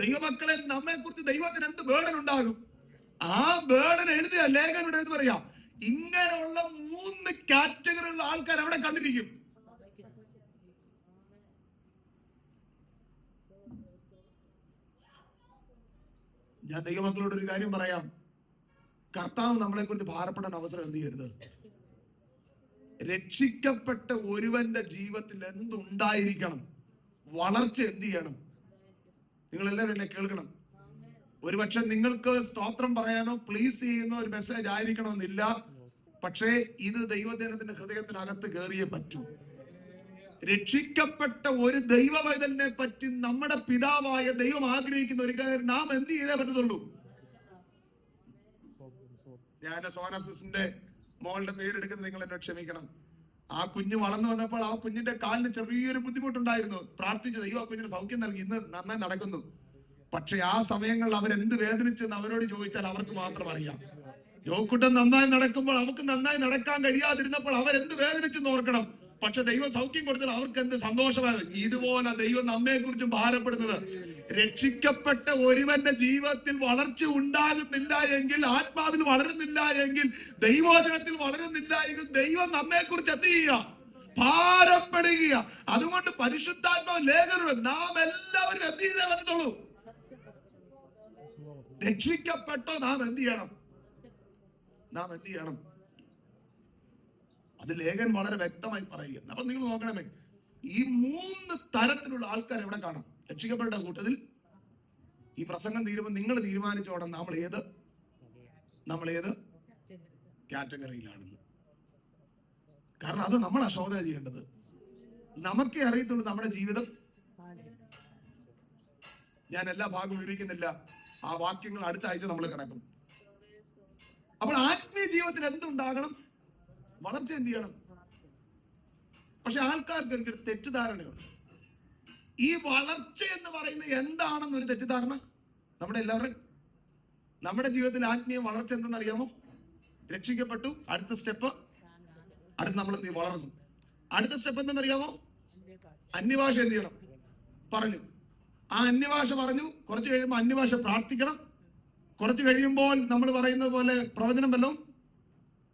ദൈവമക്കളെ, നമ്മെ കുറിച്ച് ദൈവത്തിന് എന്ത് ബേർഡൻ ഉണ്ടാകും? ആ ബേർഡൻ എഴുതിയ ലേഖനോട് എന്ത് പറയാ? ഇങ്ങനെയുള്ള 3 കാറ്റഗറിയുള്ള ആൾക്കാർ അവിടെ കണ്ടിരിക്കും. ഞാൻ ദൈവമക്കളോട് ഒരു കാര്യം പറയാം, കർത്താവ് നമ്മളെ കുറിച്ച് ഭാരപ്പെടാൻ അവസരം എന്ത് ചെയ്യരുത്. രക്ഷിക്കപ്പെട്ട ഒരുവന്റെ ജീവിതത്തിൽ എന്തുണ്ടായിരിക്കണം, വളർച്ച എന്ത് ചെയ്യണം, നിങ്ങളെല്ലാവരും എന്നെ കേൾക്കണം. ഒരുപക്ഷെ നിങ്ങൾക്ക് സ്തോത്രം പറയാനോ പ്ലീസ് ചെയ്യുന്ന ഒരു മെസ്സേജ് ആയിരിക്കണമെന്നില്ല. പക്ഷേ ഇത് ദൈവജനത്തിന്റെ ഹൃദയത്തിനകത്ത് കയറിയേ പറ്റൂ. രക്ഷിക്കപ്പെട്ട ഒരു ദൈവവൈതലിനെ പറ്റി നമ്മുടെ പിതാവായ ദൈവം ആഗ്രഹിക്കുന്ന ഒരു കാര്യം നാം എന്ത് ചെയ്തേ പറ്റത്തുള്ളൂ. ഞാൻ എന്റെ സോനാസിന്റെ മോളുടെ പേരെടുക്കുന്നത് നിങ്ങൾ എന്നോട് ക്ഷമിക്കണം. ആ കുഞ്ഞ് വളർന്നു വന്നപ്പോൾ ആ കുഞ്ഞിന്റെ കാലിന് ചെറിയൊരു ബുദ്ധിമുട്ടുണ്ടായിരുന്നു. പ്രാർത്ഥിച്ചു, ദൈവം ആ കുഞ്ഞിന് സൗഖ്യം നൽകി. ഇന്ന് നന്നായി നടക്കുന്നു. പക്ഷെ ആ സമയങ്ങളിൽ അവരെന്ത് വേദനിച്ചെന്ന് അവരോട് ചോദിച്ചാൽ അവർക്ക് മാത്രം അറിയാം. ജോക്കുട്ടൻ നന്നായി നടക്കുമ്പോൾ അവർക്ക് നന്നായി നടക്കാൻ കഴിയാതിരുന്നപ്പോൾ അവരെന്ത് വേദനിച്ചെന്ന് ഓർക്കണം. പക്ഷെ ദൈവം സൗഖ്യം കൊടുത്താൽ അവർക്ക് എന്ത് സന്തോഷമായിരുന്നു. ഇതുപോലെ ദൈവം നമ്മെ കുറിച്ചും ഭാരപ്പെടുന്നത്, രക്ഷിക്കപ്പെട്ട ഒരുവന്റെ ജീവിതത്തിൽ വളർച്ച ഉണ്ടാകുന്നില്ല എങ്കിൽ, ആത്മാവിൽ വളരുന്നില്ല എങ്കിൽ, ദൈവവചനത്തിൽ വളരുന്നില്ല എങ്കിൽ ദൈവം നമ്മെ കുറിച്ച് എന്ത് ചെയ്യുക? ഭാരപ്പെടുക. അതുകൊണ്ട് പരിശുദ്ധാത്മാവ് ലേഖനം നാം എല്ലാവരും എന്ത് ചെയ്തേ പറ്റത്തുള്ളൂ. രക്ഷിക്കപ്പെട്ടോ നാം എന്ത് ചെയ്യണം? നാം എന്ത് ചെയ്യണം? അത് ലേഖൻ വളരെ വ്യക്തമായി പറയുക. അപ്പൊ നിങ്ങൾ നോക്കണമേ, ഈ 3 തരത്തിലുള്ള ആൾക്കാർ എവിടെ കാണാം രക്ഷിക്കപ്പെട്ട കൂട്ടത്തിൽ. ഈ പ്രസംഗം തീരുമ്പോൾ നിങ്ങൾ തീരുമാനിച്ചോടെ നമ്മൾ ഏത് കാറ്റഗറിയിലാണെന്ന്. കാരണം അത് നമ്മളാ ശോധന ചെയ്യേണ്ടത്. നമുക്കേ അറിയത്തുള്ളൂ നമ്മുടെ ജീവിതം. ഞാൻ എല്ലാ ഭാഗവും വിവരിക്കുന്നില്ല, ആ വാക്യങ്ങൾ അടുത്ത ആഴ്ച നമ്മൾ കിടക്കും. അപ്പോൾ ആത്മീയ ജീവിതത്തിൽ എന്തുണ്ടാകണം? വളർച്ച എന്ത് ചെയ്യണം? പക്ഷെ ആൾക്കാർക്ക് ഒരു തെറ്റിദ്ധാരണയുണ്ട്. ഈ വളർച്ച എന്ന് പറയുന്നത് എന്താണെന്നൊരു തെറ്റിദ്ധാരണ നമ്മുടെ ജീവിതത്തിൽ ആത്മീയ വളർച്ച എന്തെന്ന് അറിയാമോ? രക്ഷിക്കപ്പെട്ടു, അടുത്ത സ്റ്റെപ്പ്, അടുത്ത് നമ്മൾ എന്ത് വളർന്നു. അടുത്ത സ്റ്റെപ്പ് എന്തെന്നറിയാമോ? അന്യഭാഷ എന്ത് ചെയ്യണം? പറഞ്ഞു. ആ അന്യഭാഷ പറഞ്ഞു. കുറച്ച് കഴിയുമ്പോൾ അന്യഭാഷ പ്രാർത്ഥിക്കണം. കുറച്ച് കഴിയുമ്പോൾ നമ്മൾ പറയുന്നത് പോലെ പ്രവചനം വല്ലതും.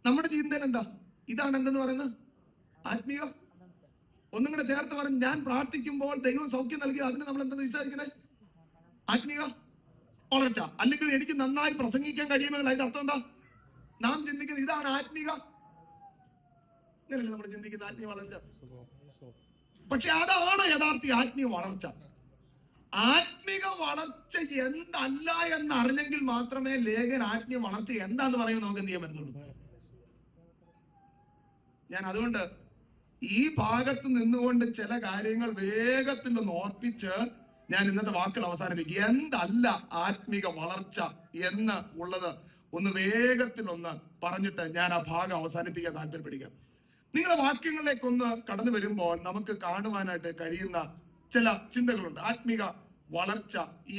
നമ്മുടെ ചിന്തയിൽ എന്താ? ഇതാണ് എന്തെന്ന് പറയുന്നത്? ആത്മീയ. ഒന്നും കൂടെ ചേർത്ത് പറഞ്ഞു, ഞാൻ പ്രാർത്ഥിക്കുമ്പോൾ ദൈവം സൗഖ്യം നൽകി. അതിന് നമ്മൾ എന്തെന്ന് വിചാരിക്കുന്നത്? ആത്മീയ വളർച്ച. അല്ലെങ്കിൽ എനിക്ക് നന്നായി പ്രസംഗിക്കാൻ കഴിയുമെങ്കിൽ അതിന്റെ അർത്ഥം എന്താ? നാം ചിന്തിക്കുന്നത് ഇതാണ് ആത്മീക. നമ്മൾ ചിന്തിക്കുന്ന ആത്മീയ വളർച്ച. പക്ഷെ അതാണ് യഥാർത്ഥ ആത്മീയ വളർച്ച. ആത്മീക വളർച്ച എന്തല്ല എന്ന് അറിഞ്ഞെങ്കിൽ മാത്രമേ ലേഖൻ ആത്മീയ വളർച്ച എന്താന്ന് പറയുമ്പോൾ നമുക്ക് എന്ത് ചെയ്യാൻ പറ്റുള്ളൂ. ഞാൻ അതുകൊണ്ട് ഈ ഭാഗത്ത് നിന്നുകൊണ്ട് ചില കാര്യങ്ങൾ വേഗത്തിൽ ഒന്ന് ഓർപ്പിച്ച് ഞാൻ ഇന്നത്തെ വാക്കുകൾ അവസാനിപ്പിക്കും. എന്തല്ല ആത്മീക വളർച്ച എന്ന് ഉള്ളത് ഒന്ന് വേഗത്തിൽ ഒന്ന് പറഞ്ഞിട്ട് ഞാൻ ആ ഭാഗം അവസാനിപ്പിക്കാൻ താല്പര്യപ്പെടുക. നിങ്ങളുടെ വാക്യങ്ങളിലേക്കൊന്ന് കടന്നു വരുമ്പോൾ നമുക്ക് കാണുവാനായിട്ട് കഴിയുന്ന ചില ചിന്തകളുണ്ട്. ആത്മീക വളർച്ച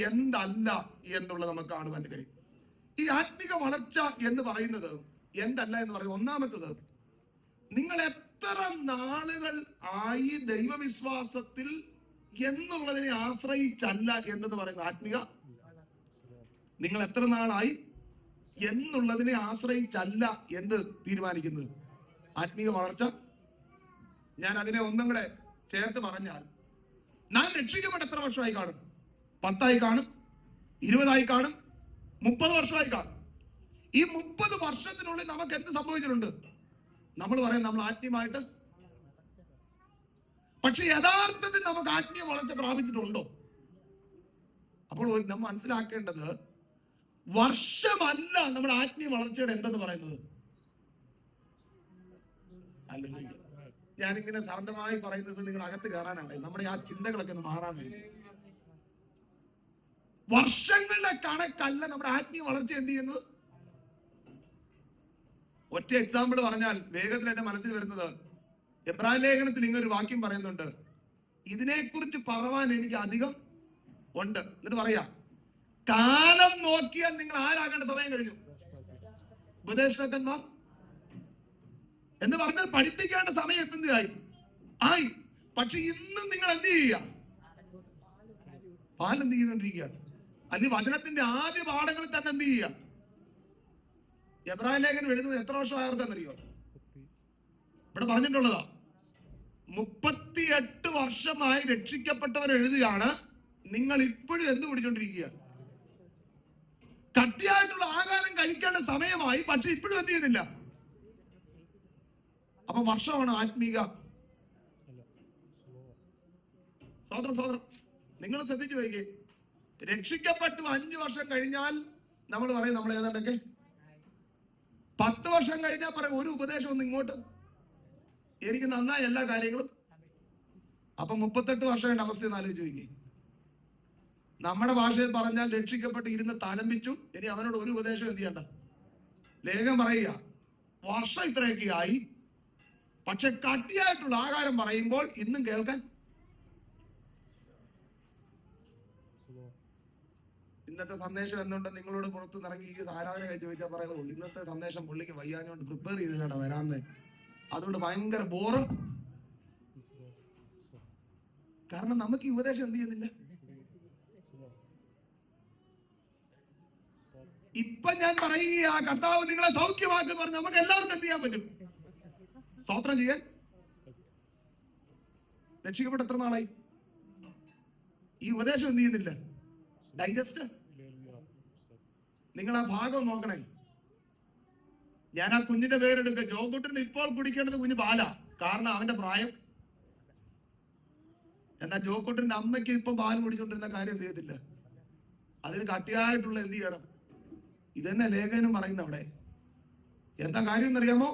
എന്തല്ല എന്നുള്ളത് നമുക്ക് കാണുവാൻ കഴിയും. ഈ ആത്മീക വളർച്ച എന്ന് പറയുന്നത് എന്തല്ല എന്ന് പറയുന്നത്, ഒന്നാമത്തത്, നിങ്ങൾ എത്ര നാളുകൾ ആയി ദൈവവിശ്വാസത്തിൽ എന്നുള്ളതിനെ ആശ്രയിച്ചല്ല എന്നത് പറയുന്നത് ആത്മീക. നിങ്ങൾ എത്ര നാളായി എന്നുള്ളതിനെ ആശ്രയിച്ചല്ല എന്ന് തീരുമാനിക്കുന്നത് ആത്മീക വളർച്ച. ഞാൻ അതിനെ ഒന്നും കൂടെ ചേർത്ത് പറഞ്ഞാൽ, നാം രക്ഷിക്കപ്പെട്ട എത്ര വർഷമായി കാണും? 10 കാണും, 20 കാണും, 30 വർഷമായി കാണും. ഈ 30 വർഷത്തിനുള്ളിൽ നമുക്ക് എന്ത് സംഭവിച്ചിട്ടുണ്ട്? നമ്മൾ പറയാം നമ്മൾ ആത്മീയമായിട്ട്. പക്ഷെ യഥാർത്ഥത്തിൽ നമുക്ക് ആത്മീയ വളർച്ച പ്രാപിച്ചിട്ടുണ്ടോ? അപ്പോൾ നമ്മൾ മനസ്സിലാക്കേണ്ടത്, വർഷമല്ല നമ്മുടെ ആത്മീയ വളർച്ചയുടെ എന്തെന്ന് പറയുന്നത്. അല്ലെങ്കിൽ ഞാനിങ്ങനെ ശാന്തമായി പറയുന്നത് നിങ്ങൾ അകത്ത് കയറാനാണ്, നമ്മുടെ ആ ചിന്തകളൊക്കെ ഒന്ന് മാറാൻ വേണ്ടി. വർഷങ്ങളുടെ കണക്കല്ല നമ്മുടെ ആത്മീയ വളർച്ച എന്ത് ചെയ്യുന്നത്. ഒറ്റ എക്സാമ്പിൾ പറഞ്ഞാൽ വേഗത്തിൽ എന്റെ മനസ്സിൽ വരുന്നത്, എബ്രായ ലേഖനത്തിൽ ഇങ്ങനൊരു വാക്യം പറയുന്നുണ്ട്, ഇതിനെക്കുറിച്ച് പറയാൻ എനിക്ക് അധികം ഉണ്ട്. എന്നിട്ട് പറയാ, കാലം നോക്കിയാൽ നിങ്ങൾ ആരാകേണ്ട സമയം കഴിഞ്ഞു. ഉപദേഷ്ടാക്കന്മാർ എന്ന് പറഞ്ഞാൽ പഠിപ്പിക്കേണ്ട സമയം എന്തിനായി ആയി. പക്ഷെ ഇന്നും നിങ്ങൾ എന്ത് ചെയ്യുക? പാലെന്ത് ചെയ്യുന്നോണ്ടിരിക്കുക. അല്ലെങ്കിൽ വചനത്തിന്റെ ആദ്യ പാഠങ്ങളിൽ തന്നെ എന്ത് ചെയ്യുക? എബ്രായ ലേഖനം എഴുതുന്നത് എത്ര വർഷമായവർക്കെന്നറിയോ? ഇവിടെ പറഞ്ഞിട്ടുള്ളതാ, 38 വർഷമായി രക്ഷിക്കപ്പെട്ടവർ എഴുതുകയാണ്, നിങ്ങൾ ഇപ്പോഴും എന്ത് കുടിച്ചോണ്ടിരിക്കുക? കട്ടിയായിട്ടുള്ള ആഹാരം കഴിക്കേണ്ട സമയമായി, പക്ഷെ ഇപ്പോഴും എന്ത് ചെയ്യുന്നില്ല. അപ്പൊ വർഷമാണ് ആത്മീക. സഹോദരം നിങ്ങൾ ശ്രദ്ധിച്ചു വയ്ക്കേ, രക്ഷിക്കപ്പെട്ടു 5 വർഷം കഴിഞ്ഞാൽ നമ്മൾ പറയും നമ്മൾ ഏതാണ്ടൊക്കെ 10 വർഷം കഴിഞ്ഞാൽ പറയും ഒരു ഉപദേശം ഒന്നും ഇങ്ങോട്ട് എനിക്ക് നന്നായി എല്ലാ കാര്യങ്ങളും. അപ്പൊ 38 വർഷങ്ങളുടെ അവസ്ഥ ആലോചിച്ച് നോക്കി. നമ്മുടെ ഭാഷയിൽ പറഞ്ഞാൽ രക്ഷിക്കപ്പെട്ട് ഇരുന്ന് തഴമ്പിച്ചു, ഇനി അവനോട് ഒരു ഉപദേശം എന്ത് ചെയ്യണ്ട. ലേഖനം പറയുക വർഷം ഇത്രയൊക്കെ ആയി, പക്ഷെ കട്ടിയായിട്ടുള്ള ആഹാരം പറയുമ്പോൾ ഇന്നും കേൾക്കാൻ. ഇന്നത്തെ സന്ദേശം എന്തുകൊണ്ട് നിങ്ങളോട് പുറത്ത് ഇറങ്ങി ആരാധന കഴിച്ച് ചോദിച്ചാൽ പറയുള്ളൂ, ഇന്നത്തെ സന്ദേശം പുള്ളിക്ക് വയ്യാഞ്ഞോണ്ട് പ്രിപ്പയർ ചെയ്തിട്ടാണ് വരാന്ന്, അതുകൊണ്ട് ഭയങ്കര ബോറ്. കാരണം നമുക്ക് ഈ ഉപദേശം എന്ത് ചെയ്യുന്നില്ല. ഇപ്പൊ ഞാൻ പറയുക കർത്താവ് നിങ്ങളെ സൗഖ്യമാക്കുന്നു പറഞ്ഞ് നമുക്ക് എല്ലാവർക്കും എന്ത് ചെയ്യാൻ പറ്റും? സ്തോത്രം ചെയ്യാൻ. രക്ഷിക്കപ്പെട്ട എത്ര നാളായി? ഈ ഉപദേശം എന്ത് ചെയ്യുന്നില്ല, ഡൈജസ്റ്റ്. നിങ്ങൾ ആ ഭാഗം നോക്കണേ. ഞാൻ ആ കുഞ്ഞിന്റെ പേരെടുക്കുക. ജോക്കുട്ടിന് ഇപ്പോൾ കുടിക്കേണ്ടത് കുഞ്ഞ് പാല, കാരണം അവന്റെ പ്രായം. എന്നാൽ ജോക്കുട്ടിന്റെ അമ്മയ്ക്ക് ഇപ്പൊ പാൽ കുടിച്ചോണ്ടിരുന്ന കാര്യം എന്ത് ചെയ്യത്തില്ല. അതിന് കട്ടിയായിട്ടുള്ള എന്ത് ചെയ്യണം? ഇതന്നെ ലേഖനം പറയുന്ന അവിടെ. എന്താ കാര്യം എന്നറിയാമോ?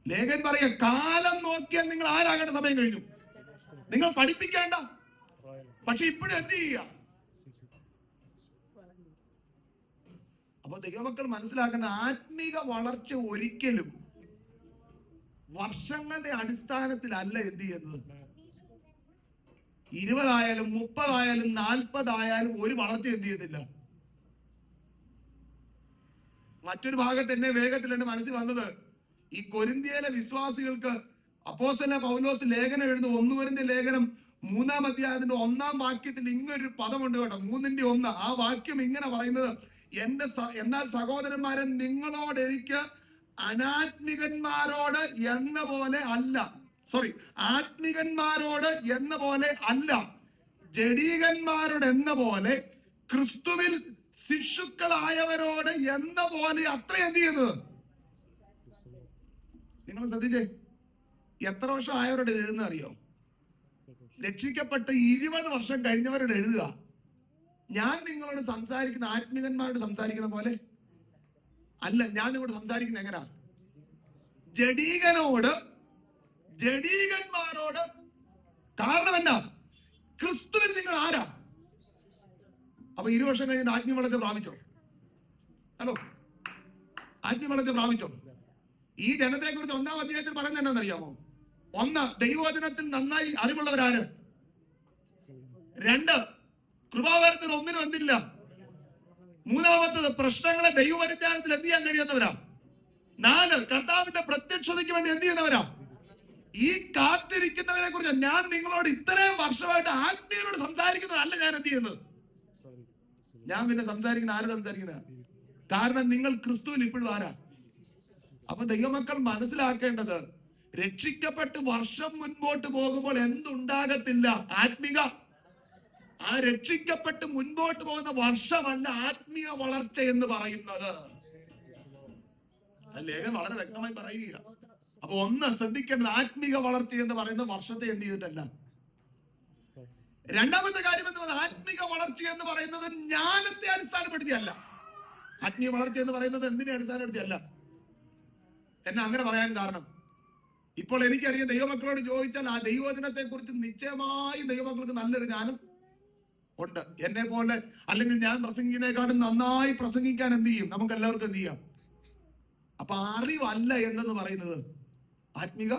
ലേഖൻ പറയുക കാലം നോക്കിയാൽ നിങ്ങൾ ആരാകേണ്ട സമയം കഴിഞ്ഞു. നിങ്ങൾ പഠിപ്പിക്കേണ്ട, പക്ഷെ ഇപ്പോഴും എന്ത് ചെയ്യുക? അപ്പൊ ദൈവമക്കൾ മനസ്സിലാക്കേണ്ട, ആത്മീക വളർച്ച ഒരിക്കലും വർഷങ്ങളുടെ അടിസ്ഥാനത്തിലല്ല എന്ത് ചെയ്യുന്നത്. 20 ആയാലും 30 ആയാലും 40 ആയാലും ഒരു വളർച്ച എന്ത് ചെയ്യത്തില്ല. മറ്റൊരു ഭാഗത്ത് എന്നെ വേഗത്തിൽ എന്റെ മനസ്സിൽ വന്നത്, ഈ കൊരിന്ത്യയിലെ വിശ്വാസികൾക്ക് അപ്പോസ്തലനായ പൗലോസ് ലേഖനം എഴുതുന്നു. 1 കൊരിന്ത്യർ ലേഖനം 3-ാം അധ്യായത്തിന്റെ 1-ാം വാക്യത്തിൽ ഇങ്ങനൊരു പദമുണ്ട് കേട്ടോ, 3-ന്റെ 1. ആ വാക്യം ഇങ്ങനെ പറയുന്നത്, എന്നാൽ സഹോദരന്മാരെ നിങ്ങളോട് എനിക്ക് അനാത്മികന്മാരോട് എന്ന പോലെ അല്ല, ആത്മികന്മാരോട് എന്ന പോലെ അല്ല, ജഡീകന്മാരോട് എന്ന പോലെ, ക്രിസ്തുവിൽ ശിശുക്കളായവരോട് എന്ന പോലെ അത്ര എന്ത് ചെയ്യുന്നത്. നിങ്ങൾ ശ്രദ്ധിച്ചേ, എത്ര വർഷം ആയവരോട് എഴുതുന്ന അറിയോ? രക്ഷിക്കപ്പെട്ട് 20 വർഷം കഴിഞ്ഞവരോട് എഴുതുക. ഞാൻ നിങ്ങളോട് സംസാരിക്കുന്ന ആത്മികന്മാരോട് സംസാരിക്കുന്ന പോലെ അല്ല. ഞാൻ നിങ്ങളോട് സംസാരിക്കുന്ന എങ്ങനാ? ജഡീകന്മാരോട്. കാരണം എന്നാ? ക്രിസ്തുവിൽ നിങ്ങൾ ആരാ? അപ്പൊ 20 വർഷം കഴിഞ്ഞ് ആത്മീയ വളർച്ച പ്രാപിച്ചോ? ഹലോ, ആത്മീയ വളർച്ച പ്രാപിച്ചോ? ഈ ജനത്തെ കുറിച്ച് 1-ാം അധ്യായത്തിൽ പറയുന്നത് എന്താണെന്നറിയാമോ? 1, ദൈവവചനത്തിൽ നന്നായി അറിവുള്ളവരാര്. 2, കൃപാവരത്തിന് ഒന്നിനും എന്തില്ല. 3-ാമത്തത് പ്രശ്നങ്ങളെ ദൈവപരിജ്ഞാനത്തിൽ എന്ത് ചെയ്യാൻ കഴിയുന്നവരാ. 4, കർത്താവിന്റെ പ്രത്യക്ഷതയ്ക്ക് വേണ്ടി എന്ത് ചെയ്യുന്നവരാ. ഈ കാത്തിരിക്കുന്നവരെ കുറിച്ച് ഞാൻ നിങ്ങളോട് ഇത്രയും വർഷമായിട്ട് ആത്മീയരോട് സംസാരിക്കുന്നതല്ല ഞാൻ എന്ത് ചെയ്യുന്നത്. ഞാൻ പിന്നെ സംസാരിക്കുന്ന ആരോട് സംസാരിക്കുന്ന? കാരണം നിങ്ങൾ ക്രിസ്തുവിൽ ഇപ്പോഴും ആരാ. അപ്പൊ ദൈവമക്കൾ മനസ്സിലാക്കേണ്ടത്, രക്ഷിക്കപ്പെട്ട് വർഷം മുൻപോട്ട് പോകുമ്പോൾ എന്തുണ്ടാകത്തില്ല. ആത്മിക, ആ രക്ഷിക്കപ്പെട്ട് മുൻപോട്ട് പോകുന്ന വർഷമല്ല ആത്മീയ വളർച്ച എന്ന് പറയുന്നത്. ലേഖനം വളരെ വ്യക്തമായി പറയുക. അപ്പൊ ഒന്ന് ശ്രദ്ധിക്കേണ്ടത്, ആത്മീക വളർച്ച എന്ന് പറയുന്ന വർഷത്തെ എന്ത് ചെയ്തിട്ടല്ല. 2-ാമത്തെ കാര്യം എന്ന് പറയുന്നത്, ആത്മീക വളർച്ച എന്ന് പറയുന്നത് ജ്ഞാനത്തെ അടിസ്ഥാനപ്പെടുത്തിയല്ല. ആത്മീയ വളർച്ച എന്ന് പറയുന്നത് എന്തിനെ അടിസ്ഥാനപ്പെടുത്തിയല്ല. എന്നെ അങ്ങനെ പറയാൻ കാരണം, ഇപ്പോൾ എനിക്കറിയാം ദൈവമക്കളോട് ചോദിച്ചാൽ ആ ദൈവവചനത്തെ കുറിച്ച് നിശ്ചയമായി ദൈവമക്കൾക്ക് നല്ലൊരു ജ്ഞാനം ഉണ്ട്. എന്നെ പോലെ അല്ലെങ്കിൽ ഞാൻ പ്രസംഗിക്കുന്നതിനെക്കാളും നന്നായി പ്രസംഗിക്കാൻ എന്ത് ചെയ്യും നമുക്ക് എല്ലാവർക്കും എന്ത് ചെയ്യാം. അപ്പൊ അറിവല്ല എന്നെന്ന് പറയുന്നത് ആത്മീക.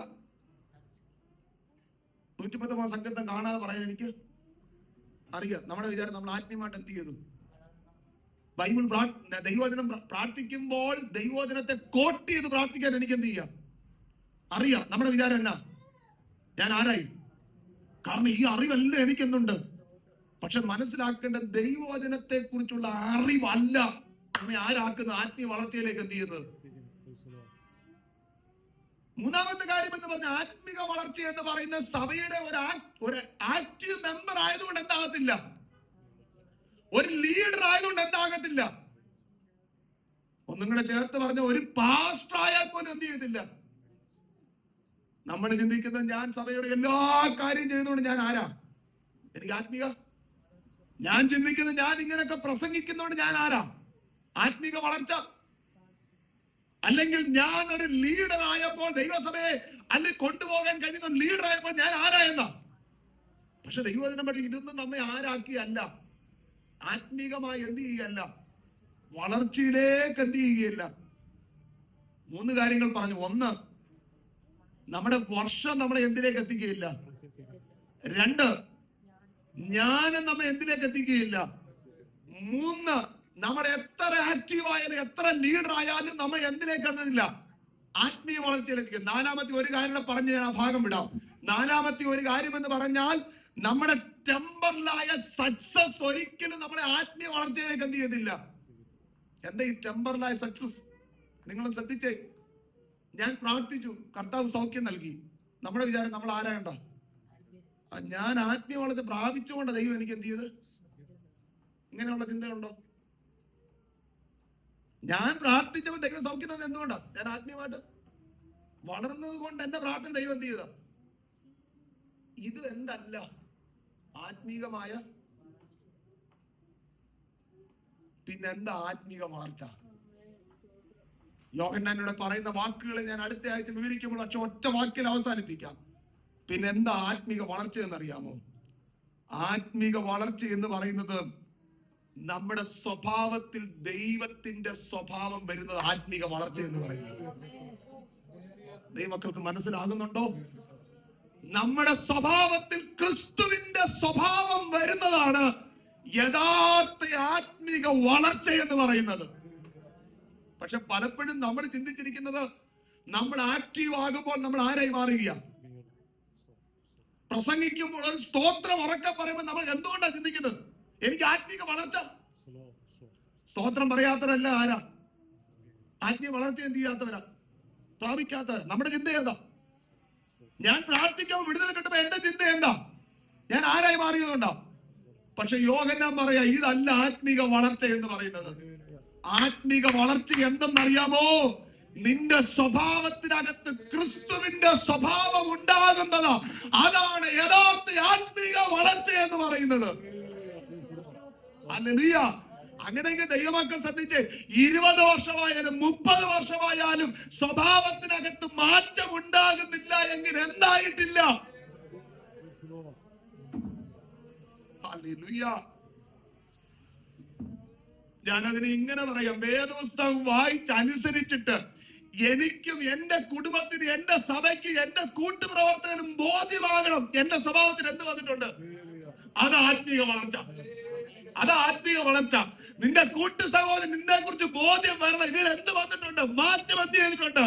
110-ാം സങ്കീർത്തനം കാണാതെ പറയാൻ എനിക്ക് അറിയാം. നമ്മുടെ വിചാരം നമ്മൾ ആത്മീയമായിട്ട് എന്ത് ചെയ്തു. ബൈബിൾ ദൈവവചനം പ്രാർത്ഥിക്കുമ്പോൾ ദൈവവചനത്തെ കോട്ട് ചെയ്ത് പ്രാർത്ഥിക്കാൻ എനിക്ക് എന്ത് ചെയ്യാം അറിയാം. നമ്മുടെ വിചാരം എന്നാ, ഞാൻ ആരായി. കാരണം ഈ അറിവെല്ലാം എനിക്കെന്തുണ്ട്. പക്ഷെ മനസ്സിലാക്കേണ്ട, ദൈവവചനത്തെ കുറിച്ചുള്ള അറിവല്ല നമ്മെ ആരാക്കുന്ന ആത്മീയ വളർച്ചയിലേക്ക് എന്ത് ചെയ്യുന്നത്. 3-ാമത്തെ കാര്യം എന്ന് പറഞ്ഞ, ആത്മിക വളർച്ച എന്ന് പറയുന്ന സഭയുടെ ഒരു ആക്റ്റീവ് മെമ്പർ ആയതുകൊണ്ട് എന്താകത്തില്ല, ഒരു ലീഡർ ആയതുകൊണ്ട് എന്താകത്തില്ല. ഒന്നും കൂടെ ചേർത്ത് പറഞ്ഞ, ഒരു പാസ്റ്റർ ആയാൽ പോലും എന്ത് ചെയ്യത്തില്ല. നമ്മൾ ചിന്തിക്കുന്നത്, ഞാൻ സഭയുടെ എല്ലാ കാര്യം ചെയ്തുകൊണ്ട് ഞാൻ ആരാ, എനിക്ക് ആത്മീക. ഞാൻ ചിന്തിക്കുന്നത്, ഞാൻ ഇങ്ങനെയൊക്കെ പ്രസംഗിക്കുന്നതുകൊണ്ട് ഞാൻ ആരാ? ആത്മീക വളർച്ച. അല്ലെങ്കിൽ ഞാൻ ഒരു ലീഡർ ആയപ്പോൾ, ദൈവസഭയെ അല്ലെങ്കിൽ കൊണ്ടുപോകാൻ കഴിയുന്ന ലീഡർ ആയപ്പോൾ ഞാൻ ആരാ എന്നാ. പക്ഷെ ദൈവവചനം പക്ഷെ ഇതൊന്നും നമ്മെ ആരാക്കിയല്ല, ആത്മീകമായി എന്ത് ചെയ്യുകയല്ല, വളർച്ചയിലേക്ക് എന്ത് ചെയ്യുകയില്ല. 3 കാര്യങ്ങൾ പറഞ്ഞു. 1, നമ്മുടെ വർഷം നമ്മളെ എന്തിലേക്ക് എത്തിക്കുകയില്ല. 2, ജ്ഞാനം നമ്മെ എന്തിലേക്ക് എത്തിക്കുകയില്ല. 3, നമ്മുടെ എത്ര ആക്റ്റീവ് ആയാലും എത്ര ലീഡർ ആയാലും നമ്മൾ എന്തിലേക്ക് എത്തുന്നില്ല, ആത്മീയ വളർച്ചയിലെത്തിക്കും. 4-മത്തെ ഒരു കാര്യം പറഞ്ഞ് ഞാൻ ആ ഭാഗം വിടാം. 4-മത്തെ ഒരു കാര്യം എന്ന് പറഞ്ഞാൽ, നമ്മുടെ ടെമ്പറലായ സക്സസ് ഒരിക്കലും നമ്മുടെ ആത്മീയ വളർച്ചയിലേക്ക് എന്ത് ചെയ്യുന്നില്ല. എന്താ ഈ ടെമ്പറലായ സക്സസ്? നിങ്ങൾ ശ്രദ്ധിച്ചേ. ഞാൻ പ്രാർത്ഥിച്ചു, കർത്താവ് സൗഖ്യം നൽകി. നമ്മുടെ വിചാരം നമ്മൾ ആരായണ്ട, ഞാൻ ആത്മീയ വളർച്ച പ്രാപിച്ചുകൊണ്ട് ദൈവം എനിക്ക് എന്ത് ചെയ്ത്. ഇങ്ങനെയുള്ള ചിന്തകളുണ്ടോ? ഞാൻ പ്രാർത്ഥിച്ചപ്പോൾ ദൈവം സൗഖ്യം തന്നത് എന്തുകൊണ്ടാ? ഞാൻ ആത്മീയമായിട്ട് വളർന്നത് കൊണ്ട് എന്റെ പ്രാർത്ഥന ദൈവം എന്ത് ചെയ്ത. ഇത് എന്തല്ല ആത്മീകമായ, പിന്നെന്താ ആത്മീക വളർച്ച? യോഹന്നാനോട് പറയുന്ന വാക്കുകളെ ഞാൻ അടുത്ത ആഴ്ച വിവരിക്കുമ്പോൾ പക്ഷെ ഒറ്റ വാക്കിൽ അവസാനിപ്പിക്കാം. പിന്നെന്താ ആത്മീക വളർച്ച എന്നറിയാമോ? ആത്മീക വളർച്ച എന്ന് പറയുന്നത് നമ്മുടെ സ്വഭാവത്തിൽ ദൈവത്തിന്റെ സ്വഭാവം വരുന്നത് ആത്മീക വളർച്ച എന്ന് പറയുന്നത്. ദൈവമക്കൾക്ക് മനസ്സിലാകുന്നുണ്ടോ? നമ്മുടെ സ്വഭാവത്തിൽ ക്രിസ്തുവിന്റെ സ്വഭാവം വരുന്നതാണ് യഥാർത്ഥ ആത്മീക വളർച്ച എന്ന് പറയുന്നത്. പക്ഷെ പലപ്പോഴും നമ്മൾ ചിന്തിച്ചിരിക്കുന്നത്, നമ്മൾ ആക്റ്റീവ് ആകുമ്പോൾ നമ്മൾ ആരായി മാറുകയാണ്. പ്രസംഗിക്കുമ്പോൾ ഒരു സ്തോത്രം ഉറക്കെ പറയുമ്പോൾ നമ്മൾ എന്തുകൊണ്ടാണ് ചിന്തിക്കുന്നത്, എനിക്ക് ആത്മീക വളർച്ച. സ്തോത്രം പറയാത്തവരല്ല ആരാ? ആത്മീയ വളർച്ച എന്ത് ചെയ്യാത്തവരാ? പ്രാപിക്കാത്തവരാ. നമ്മുടെ ചിന്ത എന്താ? ഞാൻ പ്രാർത്ഥിക്കുമ്പോൾ വിടുതൽ കിട്ടുമ്പോ എന്റെ ചിന്ത എന്താ? ഞാൻ ആരായി മാറിയതുകൊണ്ടാ. പക്ഷെ യോഹന്നാൻ പറയാ, ഇതല്ല ആത്മീക വളർച്ച എന്ന് പറയുന്നത്. ആത്മീക വളർച്ച എന്തെന്നറിയാമോ? നിന്റെ സ്വഭാവത്തിനകത്ത് ക്രിസ്തുവിന്റെ സ്വഭാവം ഉണ്ടാകുന്നതാ. അതാണ് യഥാർത്ഥ ആത്മീക വളർച്ച എന്ന് പറയുന്നത്. ഹല്ലേലൂയ. അങ്ങനെയെങ്കിൽ ദൈവമക്കൾ ശ്രദ്ധിച്ച്, 20 വർഷമായാലും 30 വർഷമായാലും സ്വഭാവത്തിനകത്ത് മാറ്റം ഉണ്ടാകുന്നില്ല എങ്കിൽ എന്തായിട്ടില്ല. ഹല്ലേലൂയ. ഞാനതിനെ ഇങ്ങനെ പറയാം, വേദപുസ്തകം വായിച്ചനുസരിച്ചിട്ട് എനിക്കും എന്റെ കുടുംബത്തിന്, എന്റെ സഭയ്ക്ക്, എന്റെ കൂട്ടുപ്രവർത്തകനും ബോധ്യമാകണം എന്റെ സ്വഭാവത്തിന് എന്ത് വന്നിട്ടുണ്ട്. അത് ആത്മീയ വളർച്ച. അത് ആത്മീയ വളർച്ച. നിന്റെ കൂട്ടു സഹോദരൻ നിന്നെ കുറിച്ച് ബോധ്യം വരണം, ഇതിൽ എന്ത് വന്നിട്ടുണ്ട്, മാറ്റം എന്ത് ചെയ്തിട്ടുണ്ട്.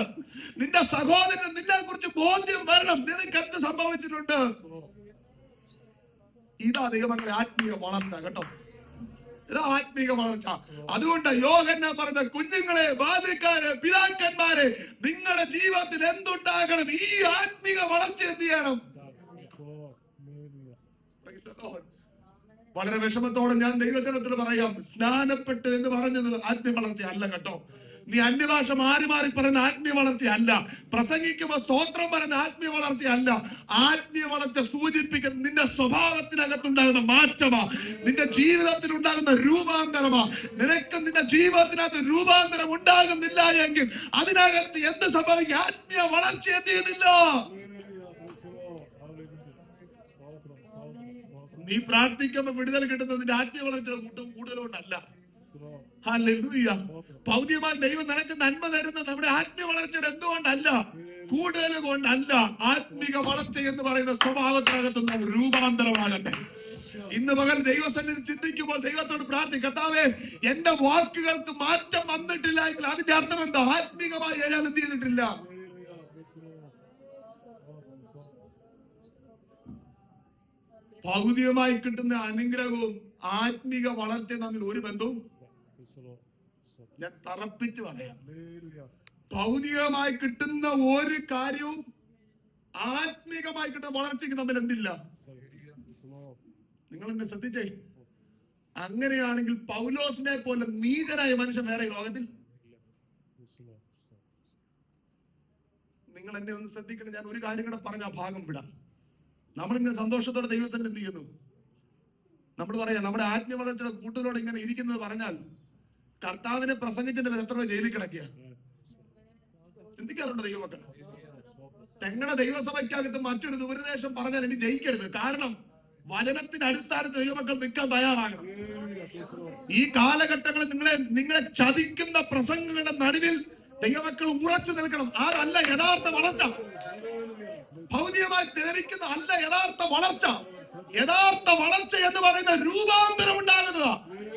നിന്റെ സഹോദരൻ നിന്നെ കുറിച്ച് ബോധ്യം വരണം, നിനക്ക് എന്ത് സംഭവിച്ചിട്ടുണ്ട്. ഇതാ ദൈവമക്കളെ ആത്മീയ വളർച്ച. കേട്ടോ, ഇതാ ആത്മീക വളർച്ച. അതുകൊണ്ട് യോഹന്നാൻ പറഞ്ഞ, കുഞ്ഞുങ്ങളെ, ബാല്യക്കാരെ, പിതാക്കന്മാരെ, നിങ്ങളുടെ ജീവിതത്തിൽ എന്തുണ്ടാകണം? ഈ ആത്മീക വളർച്ച എന്ത് ചെയ്യണം? വളരെ വിഷമത്തോടെ ഞാൻ ദൈവജനത്തിൽ പറയാം, സ്നാനപ്പെട്ട് എന്ന് പറഞ്ഞത് ആത്മീയ വളർച്ച അല്ല. കേട്ടോ, നീ അന്യഭാഷ മാറി മാറി പറയുന്ന ആത്മീയ വളർച്ച അല്ല. പ്രസംഗിക്കുമ്പോ സ്തോത്രം പറയുന്ന ആത്മീയ വളർച്ച അല്ല. ആത്മീയ വളർച്ച സൂചിപ്പിക്കുന്നത് നിന്റെ സ്വഭാവത്തിനകത്തുണ്ടാകുന്ന മാറ്റമാ, നിന്റെ ജീവിതത്തിൽ ഉണ്ടാകുന്ന രൂപാന്തരമാ. നിനക്ക് നിന്റെ ജീവിതത്തിനകത്ത് രൂപാന്തരം ഉണ്ടാകുന്നില്ല എങ്കിൽ അതിനകത്ത് എന്ത് സംഭവിക്കും? ആത്മീയ വളർച്ച എത്തിയുന്നില്ല. നീ പ്രാർത്ഥിക്കുമ്പോ വിടുതൽ കിട്ടുന്നതിന്റെ ആത്മീയ വളർച്ചയുടെ കൂടുതലുകൊണ്ടല്ല. ഹല്ലേലൂയ. ഭൗതികമായി ദൈവം നിനക്ക് നന്മ തരുന്നത് നമ്മുടെ ആത്മീയ വളർച്ചയുടെ എന്തുകൊണ്ടല്ല, കൂടുതൽ കൊണ്ടല്ല. ആത്മീക വളർച്ച എന്ന് പറയുന്ന സ്വഭാവത്തിനകത്തുന്ന രൂപാന്തരമാകട്ടെ. ഇന്ന് പകൽ ദൈവസന്നിധി ചിന്തിക്കുമ്പോൾ ദൈവത്തോട് പ്രാർത്ഥിക്കും, കർത്താവേ, എന്റെ വാക്കുകൾക്ക് മാറ്റം വന്നിട്ടില്ല എങ്കിൽ അതിന്റെ അർത്ഥം എന്താ? ആത്മീകമായി ഞാൻ എന്ത് ചെയ്തിട്ടില്ല. ഭൗതികമായി കിട്ടുന്ന അനുഗ്രഹവും ആത്മീക വളർച്ചയും തമ്മിൽ ഒരു ബന്ധവും ഞാൻ തറപ്പിച്ച് പറയാം. ഭൗതികമായി കിട്ടുന്ന ഒരു കാര്യവും ആത്മീകമായി കിട്ടുന്ന വളർച്ചയ്ക്ക് തമ്മിൽ എന്തില്ല. നിങ്ങൾ എന്നെ ശ്രദ്ധിച്ചേ. അങ്ങനെയാണെങ്കിൽ പൗലോസിനെ പോലെ നീചനായ മനുഷ്യൻ വേറെ ലോകത്തിൽ. നിങ്ങൾ എന്നെ ഒന്ന് ശ്രദ്ധിക്കണം. ഞാൻ ഒരു കാര്യം കൂടെ പറഞ്ഞ ഭാഗം വിടാം. നമ്മളിങ്ങനെ സന്തോഷത്തോടെ ദൈവസന്നിധി എന്ത് ചെയ്യുന്നു? നമ്മൾ പറയാം നമ്മുടെ ആത്മീയ വളർച്ചയുടെ കൂട്ടിലൂടെ ഇങ്ങനെ ഇരിക്കുന്നത് പറഞ്ഞാൽ കർത്താവിനെ പ്രസംഗിച്ചതിന്റെ എത്ര ജയിലിൽ കിടക്കുക ചിന്തിക്കാറുണ്ട് ദൈവമക്കൾ. ഞങ്ങളുടെ ദൈവസഭയ്ക്കകത്ത് മറ്റൊരു ദുരുദ്ദേശം പറഞ്ഞാൽ ഇനി ജയിക്കരുത്. കാരണം വചനത്തിന്റെ അടിസ്ഥാനത്തിൽ ദൈവമക്കൾ നിൽക്കാൻ തയ്യാറാകണം. ഈ കാലഘട്ടങ്ങളിൽ നിങ്ങളെ ചതിക്കുന്ന പ്രസംഗങ്ങളുടെ നടുവിൽ ദൈവമക്കൾ ഉറച്ചു നിൽക്കണം. അതല്ല യഥാർത്ഥ വളർച്ച. ഭൗതികമായി ധരിക്കുന്ന അല്ല യഥാർത്ഥ വളർച്ച. യഥാർത്ഥ വളർച്ച എന്ന് പറയുന്ന രൂപാന്തരം ഉണ്ടാകുന്നതാ,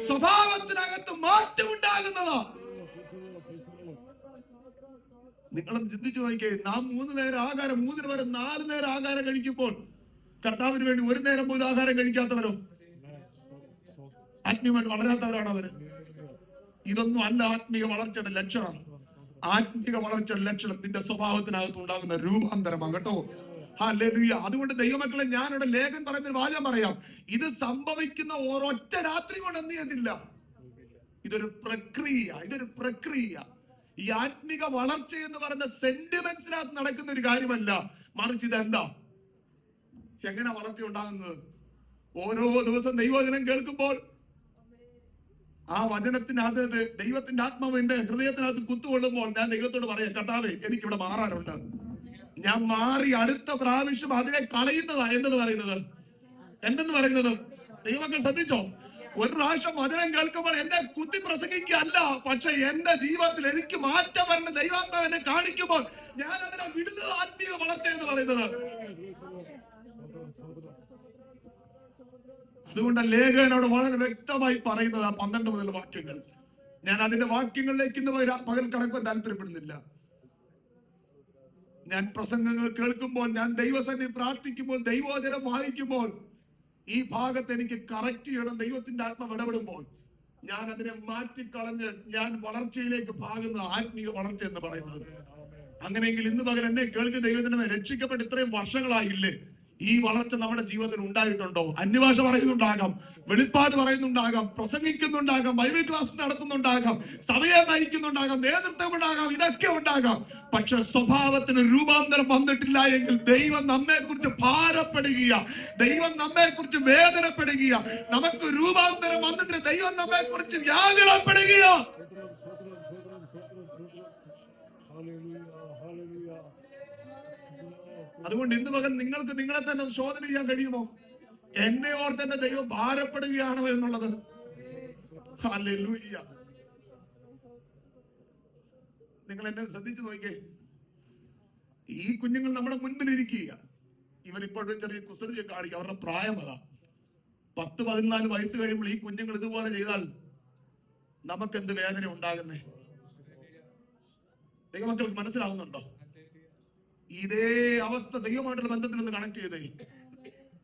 സ്വഭാവത്തിനകത്ത് മാറ്റം ഉണ്ടാകുന്നതാ. നിങ്ങളൊന്ന് ചിന്തിച്ചു നോക്കിയേ, നാം 3 നേരം ആഹാരം, 3 വരെ 4 നേരം ആഹാരം കഴിക്കുമ്പോൾ കർത്താവിന് വേണ്ടി 1 നേരം പോലും ആഹാരം കഴിക്കാത്തവരോ ആത്മീയമായി വളരാത്തവരാണ് അവര്. ഇതൊന്നും അല്ല ആത്മീയ വളർച്ചയുടെ ലക്ഷണം. ആത്മീയ വളർച്ചയുടെ ലക്ഷണം നിന്റെ സ്വഭാവത്തിനകത്ത് ഉണ്ടാകുന്ന രൂപാന്തരമാണ് കേട്ടോ. ഹല്ലേലൂയ. അതുകൊണ്ട് ദൈവമക്കളെ, ഞാനിവിടെ ലേഖൻ പറയുന്ന വാചകം പറയാം. ഇത് സംഭവിക്കുന്ന ഒരൊറ്റ രാത്രി കൊണ്ട് എന്ത് ചെയ്യുന്നില്ല. ഇതൊരു പ്രക്രിയ. ഈ ആത്മിക വളർച്ച എന്ന് പറയുന്ന സെന്റിമെന്റ്സിനകത്ത് നടക്കുന്ന ഒരു കാര്യമല്ല, മറിച്ച് ഇതെന്താ, എങ്ങനെ വളർച്ച ഉണ്ടാകുന്നത്? ഓരോ ദിവസം ദൈവവചനം കേൾക്കുമ്പോൾ ആ വചനത്തിനകത്ത് ദൈവത്തിന്റെ ആത്മാവ് എന്റെ ഹൃദയത്തിനകത്ത് കുത്തുകൊള്ളുമ്പോൾ ഞാൻ ദൈവത്തോട് പറയാം, കർത്താവേ, എനിക്കിവിടെ മാറാനുണ്ട്. ഞാൻ മാറി അടുത്ത പ്രാവശ്യം അതിനെ കളയുന്നതാ എന്തെന്ന് പറയുന്നത്. ദൈവമക്കൾ ശ്രദ്ധിച്ചോ, ഒരു പ്രാവശ്യം വചനം കേൾക്കുമ്പോൾ എന്നെ കുത്തി പ്രസംഗിക്കല്ല, പക്ഷെ എന്റെ ജീവിതത്തിൽ എനിക്ക് മാറ്റം വരേണ്ട ദൈവാത്മാവ് എന്നെ കാണിക്കുമ്പോൾ ഞാൻ അതിനെ വിടുന്നത് ആത്മീയ വളർച്ച എന്ന് പറയുന്നത്. അതുകൊണ്ട് ലേഖനോട് വളരെ വ്യക്തമായി പറയുന്നത് 12 മുതൽ വാക്യങ്ങൾ. ഞാൻ അതിന്റെ വാക്യങ്ങളിലേക്ക് ഇന്ന് പകൽ കടക്കാൻ താല്പര്യപ്പെടുന്നില്ല. ഞാൻ പ്രസംഗങ്ങൾ കേൾക്കുമ്പോൾ, ഞാൻ ദൈവസന്നിധി പ്രാർത്ഥിക്കുമ്പോൾ, ദൈവവചനം വായിക്കുമ്പോൾ ഈ ഭാഗത്ത് എനിക്ക് കറക്റ്റ് ചെയ്യണം. ദൈവത്തിന്റെ ആത്മാവ് ഇടപെടുമ്പോൾ ഞാൻ അതിനെ മാറ്റിക്കളഞ്ഞ് ഞാൻ വളർച്ചയിലേക്ക് പാകുന്ന ആത്മീയ വളർച്ച എന്ന് പറയുന്നത്. അങ്ങനെയെങ്കിൽ ഇന്ന് പകൽ എന്നെ കേൾക്കുന്ന ദൈവത്തിനെ രക്ഷിക്കപ്പെട്ട് ഇത്രയും വർഷങ്ങളായില്ലേ, ഈ വളർച്ച നമ്മുടെ ജീവിതത്തിൽ ഉണ്ടായിട്ടുണ്ടോ? അന്യഭാഷ പറയുന്നുണ്ടാകാം, വെളിപ്പാട് പറയുന്നുണ്ടാകാം, പ്രസംഗിക്കുന്നുണ്ടാകാം, ബൈബിൾ ക്ലാസ് നടത്തുന്നുണ്ടാകാം, സഭയെ നയിക്കുന്നുണ്ടാകാം, നേതൃത്വം ഉണ്ടാകാം, ഇതൊക്കെ ഉണ്ടാകാം. പക്ഷെ സ്വഭാവത്തിന് രൂപാന്തരം വന്നിട്ടില്ല എങ്കിൽ ദൈവം നമ്മെ കുറിച്ച് ഭാരപ്പെടുക, ദൈവം നമ്മെ കുറിച്ച് വേദനപ്പെടുക, നമുക്ക് രൂപാന്തരം വന്നിട്ട് ദൈവം നമ്മെ കുറിച്ച് വ്യാകുലപ്പെടുക. അതുകൊണ്ട് ഇന്ന് പകൽ നിങ്ങൾക്ക് നിങ്ങളെ തന്നെ ശോധന ചെയ്യാൻ കഴിയുമോ? എന്നെ ഓർത്ത് എന്റെ ദൈവം ഭാരപ്പെടുകയാണോ എന്നുള്ളത്. ഹല്ലേലൂയ. നിങ്ങൾ എന്നെ ശ്രദ്ധിച്ചു നോക്കിയേ. ഈ കുഞ്ഞുങ്ങൾ നമ്മുടെ മുൻപിൽ ഇരിക്കുക. ഇവരിപ്പോഴും ചെറിയ കുസൃതിയെ കാണിക്കുക. അവരുടെ പ്രായം അതാ. 10-14 വയസ്സ് കഴിയുമ്പോൾ ഈ കുഞ്ഞുങ്ങൾ ഇതുപോലെ ചെയ്താൽ നമുക്ക് എന്ത് വേദന ഉണ്ടാകുന്നേ? ദൈവമക്കൾക്ക് മനസ്സിലാവുന്നുണ്ടോ? ഇതേ അവസ്ഥ ദൈവമായിട്ടുള്ള ബന്ധത്തിൽ ഒന്ന് കണക്ട് ചെയ്തേ.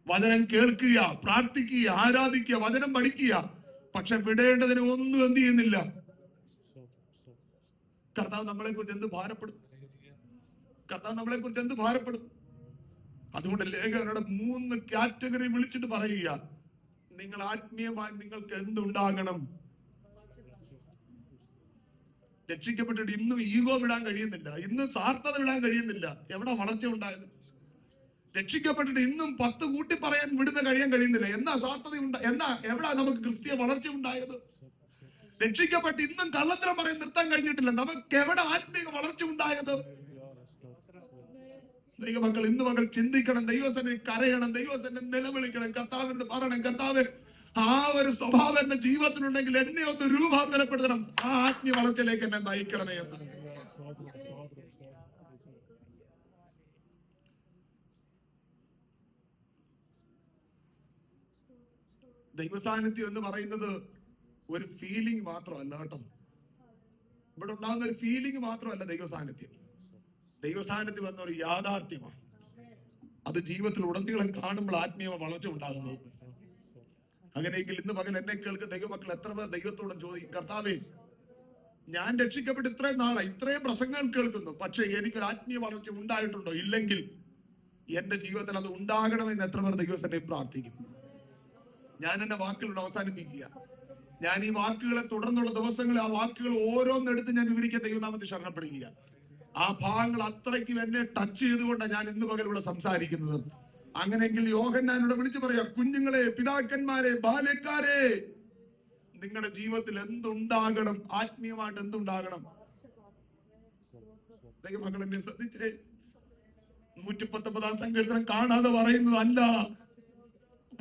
വചനം കേൾക്കുക, പ്രാർത്ഥിക്കുക, ആരാധിക്കുക, വചനം പഠിക്കുക, പക്ഷെ വിടേണ്ടതിന് ഒന്നും എന്ത് ചെയ്യുന്നില്ല. കർത്താവ് നമ്മളെ കുറിച്ച് എന്ത് ഭാരപ്പെടും. അതുകൊണ്ട് ലേഖനയുടെ 3 കാറ്റഗറി വിളിച്ചിട്ട് പറയുക, നിങ്ങൾ ആത്മീയമായി നിങ്ങൾക്ക് എന്തുണ്ടാകണം. രക്ഷിക്കപ്പെട്ടിട്ട് ഇന്നും ഈഗോ വിടാൻ കഴിയുന്നില്ല, ഇന്നും സ്വാർത്ഥത വിടാൻ കഴിയുന്നില്ല. എവിടെ വളർച്ച ഉണ്ടായത്? രക്ഷിക്കപ്പെട്ടിട്ട് ഇന്നും 10 കൂട്ടി പറയാൻ കഴിയാൻ കഴിയുന്നില്ല. എന്നാ സ്വാർത്ഥത എവിടെ നമുക്ക് ക്രിസ്തീയ വളർച്ച ഉണ്ടായത്? രക്ഷിക്കപ്പെട്ട് ഇന്നും കള്ളത്തരം പറയാൻ നിർത്താൻ കഴിഞ്ഞിട്ടില്ല. നമുക്ക് എവിടെ ആത്മീയ വളർച്ച ഉണ്ടായത്? ദൈവമക്കൾ ഇന്ന് മക്കൾ ചിന്തിക്കണം, ദൈവസന്നിധി കരയണം, ദൈവസന്നിധി നിലവിളിക്കണം, കർത്താവിനോട് പറയണം, കർത്താവ്, ആ ഒരു സ്വഭാവം എന്റെ ജീവിതത്തിലുണ്ടെങ്കിൽ എന്നെ ഒന്ന് രൂപാന്തരപ്പെടുത്തണം, ആ ആത്മീയ വളർച്ചയിലേക്ക് എന്നെ നയിക്കണമേ എന്ന്. ദൈവസാന്നിധ്യം എന്ന് പറയുന്നത് ഒരു ഫീലിംഗ് മാത്രമല്ല കേട്ടോ. ഇവിടെ ഉണ്ടാകുന്ന ഒരു ഫീലിംഗ് മാത്രമല്ല ദൈവസാന്നിധ്യം. ദൈവസാന്നിധ്യം എന്ന ഒരു യാഥാർത്ഥ്യമാണ്. അത് ജീവിതത്തിൽ ഉടനീളം കാണുമ്പോൾ ആത്മീയ വളർച്ച ഉണ്ടാകുന്നത്. അങ്ങനെയെങ്കിൽ ഇന്ന് പകൽ എന്നെ കേൾക്കുന്ന ദൈവമക്കൾ എത്ര പേർ ദൈവത്തോടും ചോദിക്കും, കർത്താവേ, ഞാൻ രക്ഷിക്കപ്പെട്ട് ഇത്രയും നാളായി, ഇത്രയും പ്രസംഗങ്ങൾ കേൾക്കുന്നു, പക്ഷെ എനിക്കൊരു ആത്മീയ വളർച്ച ഉണ്ടായിട്ടുണ്ടോ? ഇല്ലെങ്കിൽ എന്റെ ജീവിതത്തിൽ അത് ഉണ്ടാകണമെന്ന് എത്ര പേർ ദൈവസന്നിധിയിൽ പ്രാർത്ഥിക്കും? ഞാൻ എന്റെ വാക്കുകളോട് അവസാനിപ്പിക്കുക. ഞാൻ ഈ വാക്കുകളെ തുടർന്നുള്ള ദിവസങ്ങളിൽ ആ വാക്കുകൾ ഓരോന്നെടുത്ത് ഞാൻ വിവരിക്കാൻ ദൈവനാമത്തിൽ ശരണപ്പെടുക. ആ ഭാഗങ്ങൾ അത്രയ്ക്കും എന്നെ ടച്ച് ചെയ്തുകൊണ്ടാണ് ഞാൻ ഇന്ന് പകൽ ഇവിടെ സംസാരിക്കുന്നത്. അങ്ങനെയെങ്കിൽ യോഹന്നാനോട് വിളിച്ചു പറയാം, കുഞ്ഞുങ്ങളെ, പിതാക്കന്മാരെ, ബാല്യക്കാരെ, നിങ്ങളുടെ ജീവിതത്തിൽ എന്തുണ്ടാകണം? ആത്മീയമായിട്ട് എന്തുണ്ടാകണം? മക്കൾ എന്നെ ശ്രദ്ധിച്ചേ, 119 സങ്കീർത്തനം കാണാതെ പറയുന്നതല്ല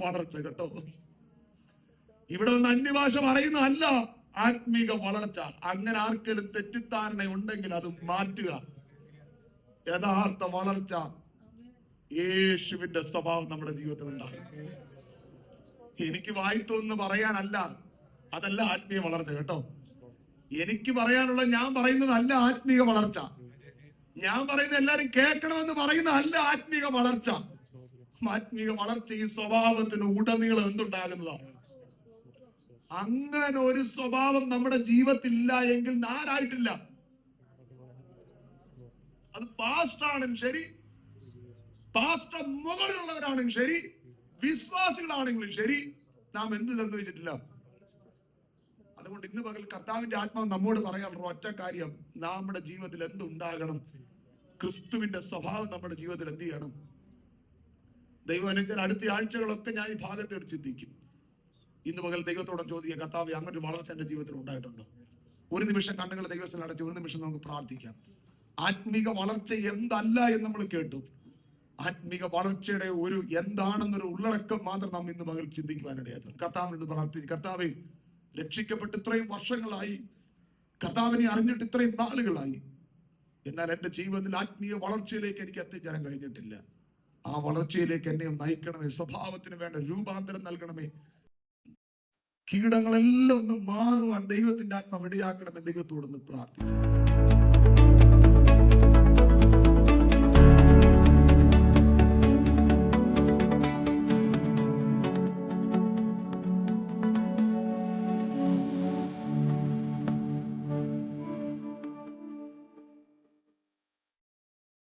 വളർച്ച കേട്ടോ. ഇവിടെ ഒന്ന് അന്യഭാഷ പറയുന്നതല്ല ആത്മീക വളർച്ച. അങ്ങനെ ആർക്കെങ്കിലും തെറ്റിദ്ധാരണ ഉണ്ടെങ്കിൽ അത് മാറ്റുക. യഥാർത്ഥ വളർച്ച യേശുവിന്റെ സ്വഭാവം നമ്മുടെ ജീവിതത്തിൽ ഉണ്ടാകും. എനിക്ക് വായിത്തോന്ന് പറയാനല്ല, അതല്ല ആത്മീയ വളർച്ച കേട്ടോ. എനിക്ക് പറയാനുള്ള ഞാൻ പറയുന്നതല്ല ആത്മീക വളർച്ച. ഞാൻ പറയുന്ന എല്ലാരും കേൾക്കണമെന്ന് പറയുന്നതല്ല ആത്മീക വളർച്ച. ആത്മീക വളർച്ച ഈ സ്വഭാവത്തിന് ഉടനീളം എന്തുണ്ടാകുന്നതാണ്. അങ്ങനെ ഒരു സ്വഭാവം നമ്മുടെ ജീവിതത്തിൽ ഇല്ല എങ്കിൽ ആരായിട്ടില്ല. അത് പാസ്റ്റർ ആണെങ്കിലും ശരി, പാസ്റ്റർ മുകളിലുള്ളവരാണെങ്കിലും ശരി, വിശ്വാസികളാണെങ്കിലും ശരി, നാം എന്ത് സംഭവിച്ചിട്ടില്ല. അതുകൊണ്ട് ഇന്ന് പകൽ കർത്താവിന്റെ ആത്മാവ് നമ്മോട് പറയാനുള്ള ഒറ്റ കാര്യം, നമ്മുടെ ജീവിതത്തിൽ എന്തുണ്ടാകണം? ക്രിസ്തുവിന്റെ സ്വഭാവം നമ്മുടെ ജീവിതത്തിൽ എന്ത് ചെയ്യണം? ദൈവം അനുസരിച്ച് അടുത്ത ആഴ്ചകളൊക്കെ ഞാൻ ഈ ഭാഗത്തോട് ചിന്തിക്കും. ഇന്ന് പകൽ ദൈവത്തോടെ ചോദിക്കുക, കർത്താവേ, അങ്ങനെ വളർച്ച എന്റെ ജീവിതത്തിൽ ഉണ്ടായിട്ടുണ്ടോ? ഒരു നിമിഷം കണ്ണുകൾ ദൈവത്തിൽ അടച്ച് ഒരു നിമിഷം നമുക്ക് പ്രാർത്ഥിക്കാം. ആത്മീക വളർച്ച എന്തല്ല എന്ന് നമ്മൾ കേട്ടു. ആത്മീക വളർച്ചയുടെ ഒരു എന്താണെന്നൊരു ഉള്ളടക്കം മാത്രം നാം ഇന്ന് പകൽ ചിന്തിക്കുവാനിടയായിരുന്നു. കർത്താവിനോട് പ്രാർത്ഥിച്ചു, കർത്താവേ, രക്ഷിക്കപ്പെട്ട് ഇത്രയും വർഷങ്ങളായി, കർത്താവിനെ അറിഞ്ഞിട്ട് ഇത്രയും നാളുകളായി, എന്നാൽ എന്റെ ജീവിതത്തിൽ ആത്മീയ വളർച്ചയിലേക്ക് എനിക്ക് എത്തിച്ചേരാൻ കഴിഞ്ഞിട്ടില്ല. ആ വളർച്ചയിലേക്ക് എന്നെ നയിക്കണമേ. സ്വഭാവത്തിന് വേണ്ട രൂപാന്തരം നൽകണമേ. കീടങ്ങളെല്ലാം ഒന്ന് മാറുവാൻ ദൈവത്തിന്റെ ആത്മാവ് ഇടയാക്കണമെന്ന് ദൈവത്തോടൊന്ന് പ്രാർത്ഥിച്ചു.